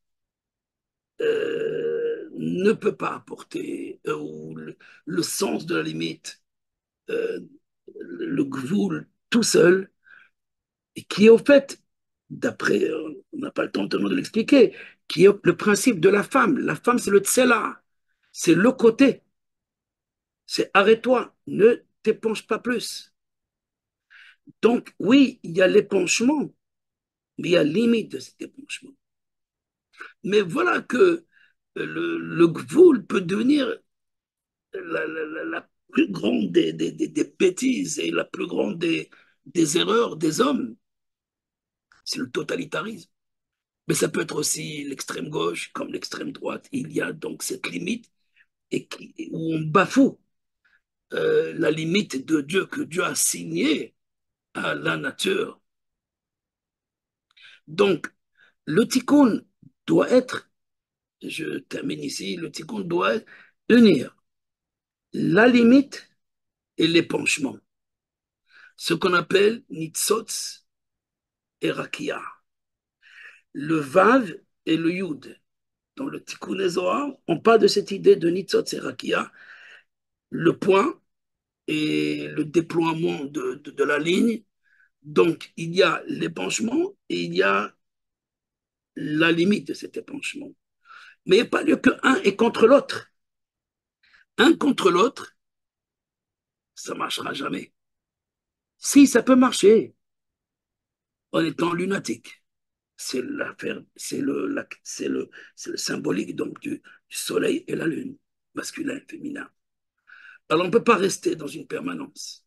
ne peut pas apporter, ou le sens de la limite, euh, le gvoul tout seul, et qui est au fait, d'après, on n'a pas le temps tellement de l'expliquer, qui est le principe de la femme. La femme, c'est le tsela, c'est le côté, c'est arrête-toi, ne t'éponge pas plus. Donc, oui, il y a l'épanchement, mais il y a limite de cet épanchement. Mais voilà que le gvoul peut devenir la plus grande des bêtises et la plus grande des erreurs des hommes. C'est le totalitarisme. Mais ça peut être aussi l'extrême gauche comme l'extrême droite. Il y a donc cette limite où on bafoue la limite de Dieu que Dieu a signée à la nature. Donc, le tikkun doit être, je termine ici, le tikkun doit unir la limite et l'épanchement, ce qu'on appelle nitzotz et rakia, le vav et le yud. Dans le tikkun et Zohar, on parle de cette idée de nitzotz et rakia, le point et le déploiement de la ligne. Donc, il y a l'épanchement et il y a la limite de cet épanchement. Mais il n'y a pas lieu qu'un est contre l'autre. Un contre l'autre, ça ne marchera jamais. Si, ça peut marcher en étant lunatique. C'est l'affaire, c'est le symbolique donc du soleil et la lune, masculin et féminin. Alors on ne peut pas rester dans une permanence,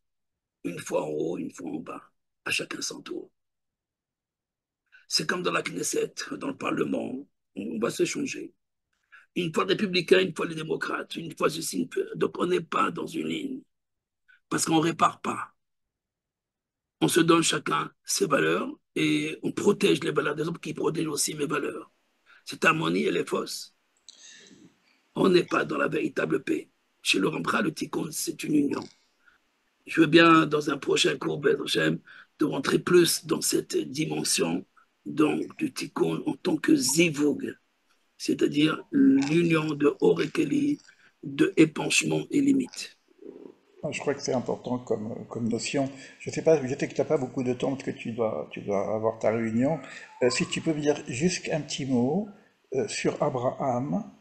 une fois en haut, une fois en bas, à chacun son tour. C'est comme dans la Knesset, dans le Parlement, on va se changer. Une fois les républicains, une fois les démocrates, une fois ceci, donc on n'est pas dans une ligne, parce qu'on ne répare pas. On se donne chacun ses valeurs et on protège les valeurs des autres qui protègent aussi mes valeurs. Cette harmonie, elle est fausse. On n'est pas dans la véritable paix. Chez le Rambra, le Tikkun, c'est une union. Je veux bien, dans un prochain cours, de rentrer plus dans cette dimension donc, du Tikkun en tant que zivug, c'est-à-dire l'union de Orekeli, de épanchement et limite. Je crois que c'est important comme notion. Je sais pas, je sais que tu n'as pas beaucoup de temps parce que tu dois avoir ta réunion. Si tu peux me dire juste un petit mot sur Abraham,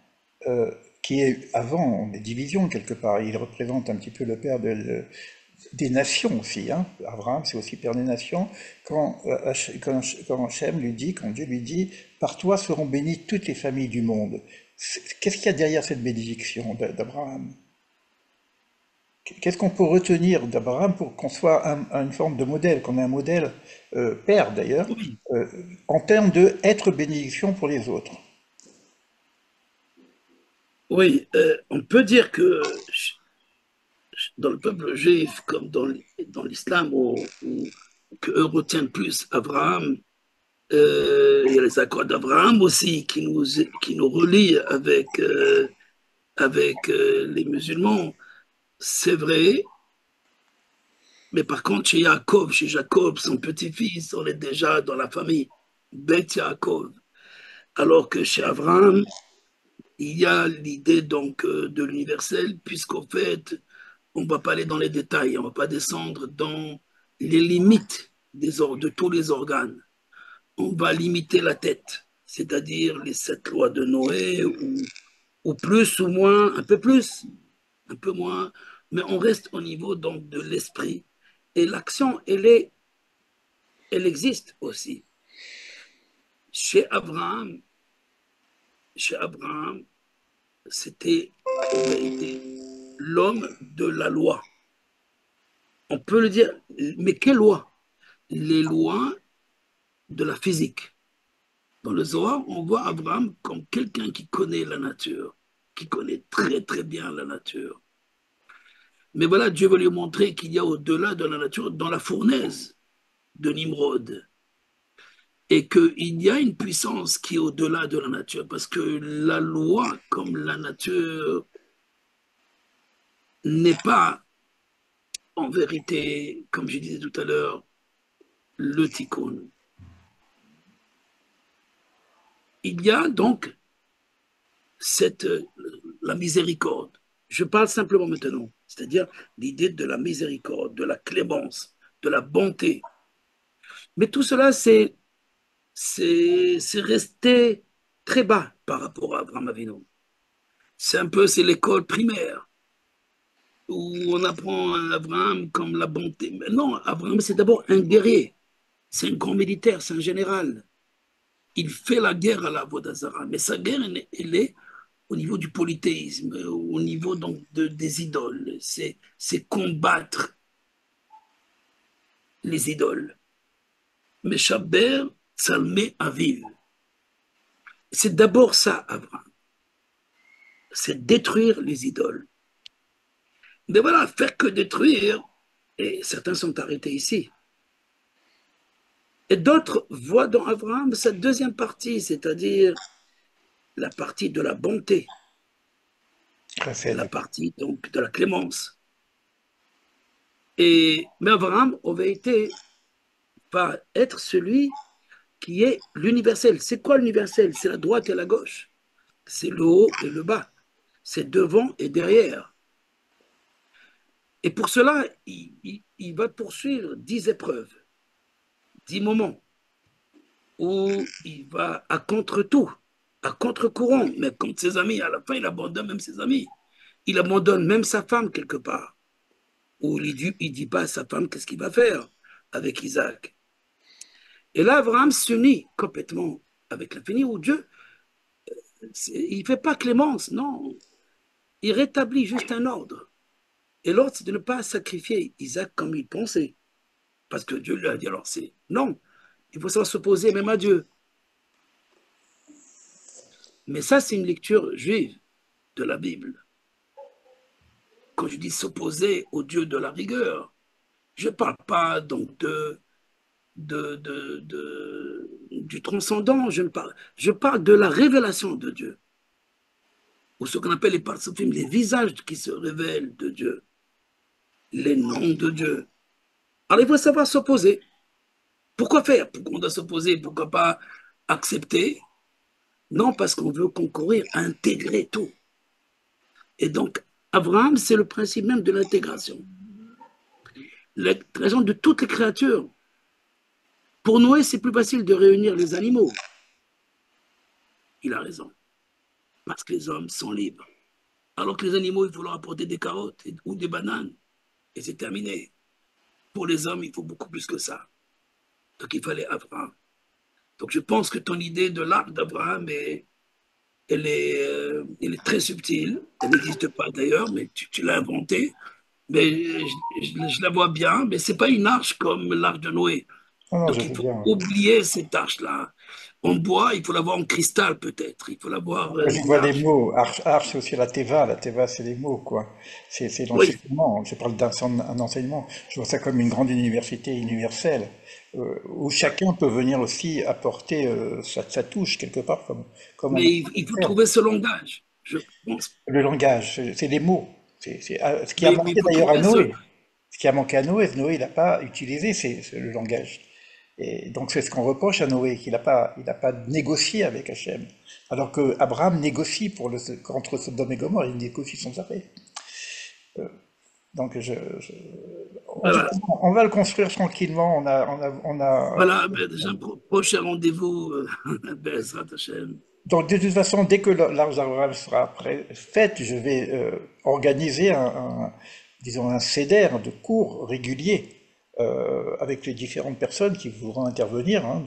euh, qui est avant les divisions quelque part. Il représente un petit peu le père des nations aussi. Hein. Abraham, c'est aussi père des nations. Quand Hachem lui dit, quand Dieu lui dit, par toi seront bénies toutes les familles du monde. Qu'est-ce qu'il y a derrière cette bénédiction d'Abraham? Qu'est-ce qu'on peut retenir d'Abraham pour qu'on soit une forme de modèle, qu'on ait un modèle père d'ailleurs, Oui, euh, en termes de être bénédiction pour les autres? oui, on peut dire que dans le peuple juif, comme dans l'islam, qu'eux retiennent plus Abraham. Il y a les accords d'Abraham aussi qui nous relient avec avec les musulmans, c'est vrai, mais par contre, chez Jacob, son petit-fils, on est déjà dans la famille, Beth Yaakov. Alors que chez Abraham, il y a l'idée donc de l'universel, puisqu'en fait, on ne va pas aller dans les détails, on ne va pas descendre dans les limites de tous les organes. On va limiter la tête, c'est-à-dire les 7 lois de Noé, ou plus ou moins, un peu plus, un peu moins, mais on reste au niveau donc de l'esprit. Et l'action, elle existe aussi. Chez Abraham, chez Abraham, c'était en vérité l'homme de la loi. On peut le dire, mais quelles lois? Les lois de la physique. Dans le Zohar, on voit Abraham comme quelqu'un qui connaît la nature, qui connaît très très bien la nature. Mais voilà, Dieu veut lui montrer qu'il y a au-delà de la nature, dans la fournaise de Nimrod, et qu'il y a une puissance qui est au-delà de la nature, parce que la loi, comme la nature, n'est pas en vérité, comme je disais tout à l'heure, le tikkun. Il y a donc cette, la miséricorde. Je parle simplement maintenant, c'est-à-dire l'idée de la miséricorde, de la clémence, de la bonté. Mais tout cela, c'est resté très bas par rapport à Abraham Avinu. C'est l'école primaire où on apprend à Abraham comme la bonté. Mais non, Abraham, c'est d'abord un guerrier, c'est un grand militaire, c'est un général. Il fait la guerre à la Vodazara, mais sa guerre, elle est au niveau du polythéisme, au niveau donc des idoles. C'est combattre les idoles. Mais Chaber, ça le met à vivre. C'est d'abord ça, Abraham. C'est détruire les idoles. Mais voilà, faire que détruire, et certains sont arrêtés ici. Et d'autres voient dans Abraham cette deuxième partie, c'est-à-dire la partie de la bonté, la Raphaël. partie donc de la clémence. Mais Abraham, en vérité, va être celui qui est l'universel. C'est quoi l'universel? C'est la droite et la gauche. C'est le haut et le bas. C'est devant et derrière. Et pour cela, il va poursuivre 10 épreuves, 10 moments où il va à contre-tout, à contre-courant, mais contre ses amis. À la fin, il abandonne même ses amis. Il abandonne même sa femme quelque part. Où il dit pas à sa femme qu'est-ce qu'il va faire avec Isaac. Et là, Abraham s'unit complètement avec l'infini, où Dieu, il ne fait pas clémence, non. Il rétablit juste un ordre. Et l'ordre, c'est de ne pas sacrifier Isaac comme il pensait. Parce que Dieu lui a dit, alors c'est non, il faut savoir s'opposer même à Dieu. Mais ça, c'est une lecture juive de la Bible. Quand je dis s'opposer au Dieu de la rigueur, je ne parle pas donc du transcendant, je parle de la révélation de Dieu, ou ce qu'on appelle les parsifim, les visages qui se révèlent de Dieu, les noms de Dieu. Alors il faut savoir s'opposer. Pourquoi faire? Pourquoi on doit s'opposer? Pourquoi pas accepter? Non, parce qu'on veut concourir à intégrer tout. Et donc, Abraham, c'est le principe même de l'intégration. L'intégration de toutes les créatures. Pour Noé, c'est plus facile de réunir les animaux. Il a raison. Parce que les hommes sont libres. Alors que les animaux, il faut leur apporter des carottes ou des bananes. Et c'est terminé. Pour les hommes, il faut beaucoup plus que ça. Donc il fallait Abraham. Donc je pense que ton idée de l'arc d'Abraham, elle est très subtile. Elle n'existe pas d'ailleurs, mais tu l'as inventée. Mais je la vois bien, mais ce n'est pas une arche comme l'arche de Noé. Non, non, je Donc il veux faut bien. oublier cette arche-là. En bois, il faut l'avoir en cristal peut-être. Il faut l'avoir Je une vois les arche. mots. Arche, c'est aussi la teva. La teva, c'est les mots, quoi. C'est Oui, l'enseignement. Je parle un enseignement. Je vois ça comme une grande université universelle, où chacun peut venir aussi apporter sa touche quelque part, comme on mais peut il faut le faire. trouver ce langage. Je pense. Le langage, c'est les mots. Ce qui a Mais il manqué faut d'ailleurs à trouver ce. Noé. Ce qui a manqué à Noé, Noé, il n'a pas utilisé le langage. Et donc c'est ce qu'on reproche à Noé, qu'il n'a pas négocié avec Hachem. Alors que Abraham négocie contre Sodome et Gomorrhe, il négocie sans arrêt. Donc Voilà. on va le construire tranquillement. Voilà, ben, déjà, prochain rendez-vous, Bezrat Hashem. Donc de toute façon, dès que l'arche d'Abraham sera faite, je vais organiser disons un CEDER de cours réguliers avec les différentes personnes qui voudront intervenir, hein,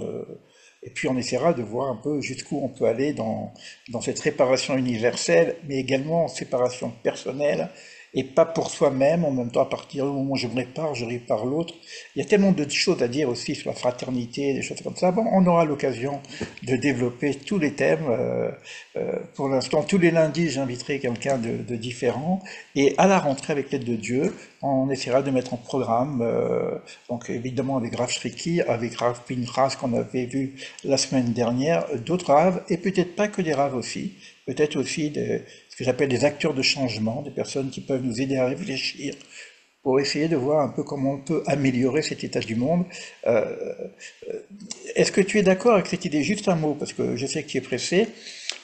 et puis on essaiera de voir un peu jusqu'où on peut aller dans cette réparation universelle, mais également séparation personnelle, et pas pour soi-même, en même temps à partir du moment où je répare l'autre. Il y a tellement de choses à dire aussi sur la fraternité, des choses comme ça. Bon, on aura l'occasion de développer tous les thèmes. Pour l'instant, tous les lundis, j'inviterai quelqu'un de différent. Et à la rentrée, avec l'aide de Dieu, on essaiera de mettre en programme, donc évidemment avec Rav Shriki, avec Rav Pinchas qu'on avait vu la semaine dernière, d'autres Rav, et peut-être pas que des Rav aussi, peut-être aussi ce que j'appelle des acteurs de changement, des personnes qui peuvent nous aider à réfléchir pour essayer de voir un peu comment on peut améliorer cet état du monde. Euh, Est-ce que tu es d'accord avec cette idée? Juste un mot, parce que je sais que tu es pressé,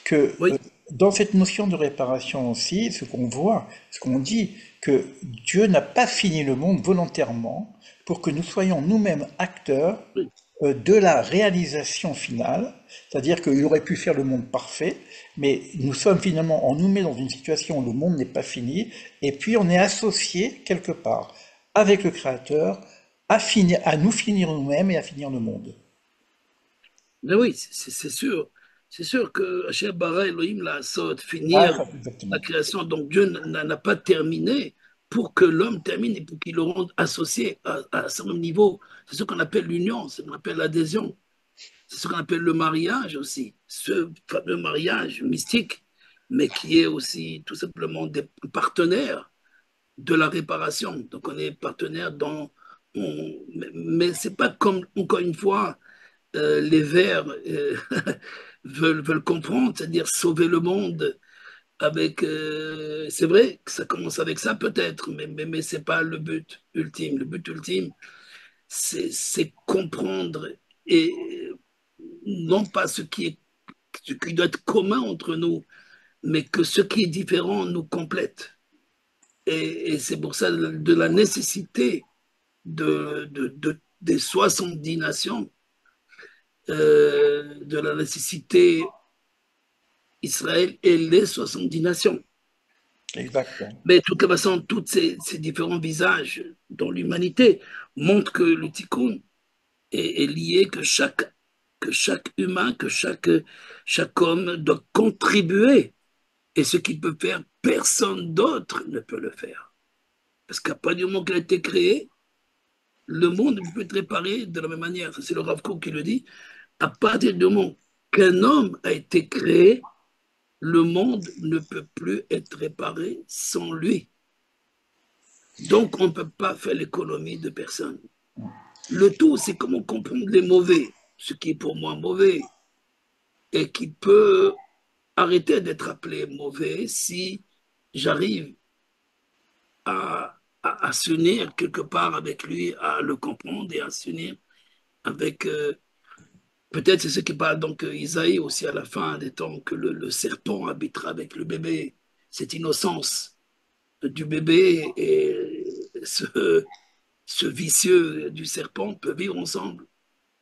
que Oui, dans cette notion de réparation aussi, ce qu'on voit, ce qu'on dit, que Dieu n'a pas fini le monde volontairement pour que nous soyons nous-mêmes acteurs oui. de la réalisation finale, c'est-à-dire qu'il aurait pu faire le monde parfait, mais nous sommes finalement, on nous met dans une situation où le monde n'est pas fini, et puis on est associé quelque part avec le Créateur à nous finir nous-mêmes et à finir le monde. Mais oui, c'est sûr. C'est sûr que Hachem bara Elohim la sot, Ah, finir ça, la exactement. création. Donc Dieu n'a pas terminé pour que l'homme termine et pour qu'il le rende associé à son même niveau. C'est ce qu'on appelle l'union, c'est ce qu'on appelle l'adhésion. C'est ce qu'on appelle le mariage aussi. Ce fameux mariage mystique, mais qui est aussi tout simplement des partenaires de la réparation. Donc on est partenaire mais c'est pas comme, encore une fois, les Verts veulent comprendre, c'est-à-dire sauver le monde avec. C'est vrai que ça commence avec ça peut-être, mais c'est pas le but ultime. Le but ultime, c'est comprendre et non pas ce qui doit être commun entre nous, mais que ce qui est différent nous complète. Et c'est pour ça de la nécessité des 70 nations, de la nécessité Israël et les 70 nations. Exact. Mais de toute façon, tous ces différents visages dans l'humanité montrent que le tikkun est lié, que chaque humain, chaque homme doit contribuer. Et ce qu'il peut faire, personne d'autre ne peut le faire. Parce qu'à partir du moment qu'il a été créé, le monde peut être réparé de la même manière. C'est le Rav Kook qui le dit. À partir du moment qu'un homme a été créé, le monde ne peut plus être réparé sans lui. Donc, on ne peut pas faire l'économie de personne. Le tout, c'est comment comprendre les mauvais, ce qui est pour moi mauvais, et qui peut arrêter d'être appelé mauvais si j'arrive à s'unir quelque part avec lui, à le comprendre et à s'unir avec. Peut-être c'est ce qui parle donc Isaïe aussi à la fin des temps, que le serpent habitera avec le bébé, cette innocence du bébé et ce vicieux du serpent peuvent vivre ensemble.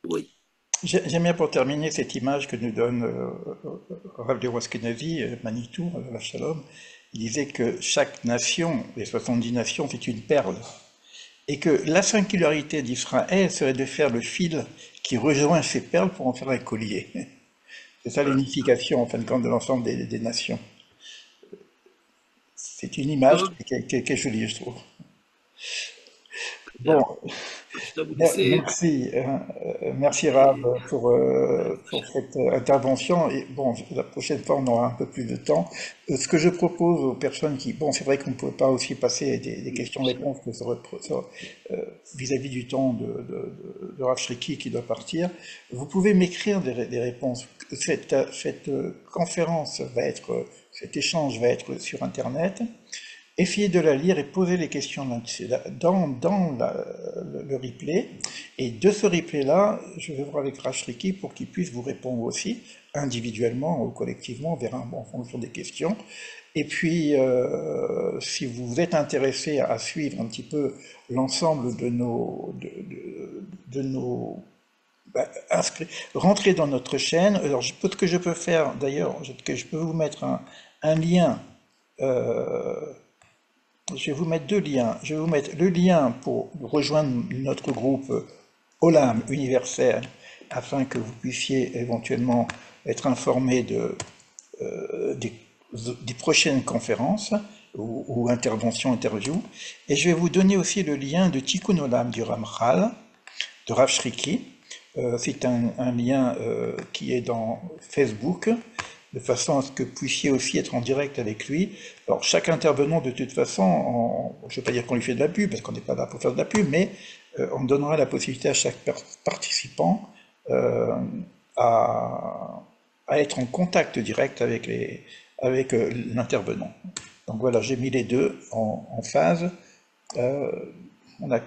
Oui. J'aime bien pour terminer cette image que nous donne Rav de Waskinazi, Manitou, la Shalom. Il disait que chaque nation, les 70 nations, c'est une perle. Et que la singularité d'Israël serait de faire le fil qui rejoint ces perles pour en faire un collier. C'est ça Voilà. l'unification, en fin de compte, de l'ensemble des nations. C'est une image Donc, qui est jolie, je trouve. bien, Bon, je dois vous laisser. merci, merci Rav Et pour cette intervention. Et bon, la prochaine fois, on aura un peu plus de temps. Ce que je propose aux personnes bon, c'est vrai qu'on ne peut pas aussi passer des questions-réponses vis-à-vis du temps de Rav Shriki qui doit partir. Vous pouvez m'écrire des réponses. Cette conférence va être cet échange va être sur Internet. Essayez de la lire et posez les questions dans le replay. Et de ce replay-là, je vais voir avec Rachriki pour qu'il puisse vous répondre aussi, individuellement ou collectivement, on verra en fonction des questions. Et puis, si vous êtes intéressé à suivre un petit peu l'ensemble de nos rentrez dans notre chaîne. Alors, ce que je peux faire, d'ailleurs, que je peux vous mettre un lien. Je vais vous mettre deux liens. Je vais vous mettre le lien pour rejoindre notre groupe Olam universel, afin que vous puissiez éventuellement être informé des prochaines conférences ou interventions, interviews. Et je vais vous donner aussi le lien de Tikkun Olam du Ramchal, de Rav Shriki. C'est un lien qui est dans Facebook, de façon à ce que vous puissiez aussi être en direct avec lui. Alors, chaque intervenant, de toute façon, je ne veux pas dire qu'on lui fait de la pub, parce qu'on n'est pas là pour faire de la pub, mais on donnera la possibilité à chaque participant à être en contact direct avec l'intervenant. Donc voilà, j'ai mis les deux en phase. Voilà.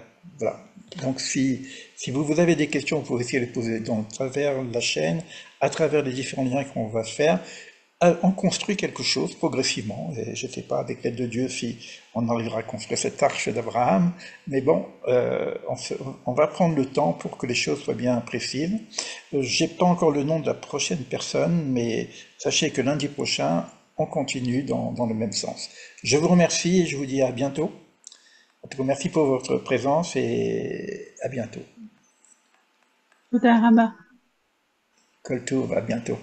Donc si vous avez des questions, vous pouvez essayer de les poser à travers la chaîne, à travers les différents liens qu'on va faire. On construit quelque chose progressivement, et je ne sais pas avec l'aide de Dieu si on arrivera à construire cette arche d'Abraham, mais bon, on va prendre le temps pour que les choses soient bien précises. J'ai pas encore le nom de la prochaine personne, mais sachez que lundi prochain, on continue dans le même sens. Je vous remercie et je vous dis à bientôt. En tout cas, merci pour votre présence et à bientôt. תודה רבה. Kol Tov, à bientôt.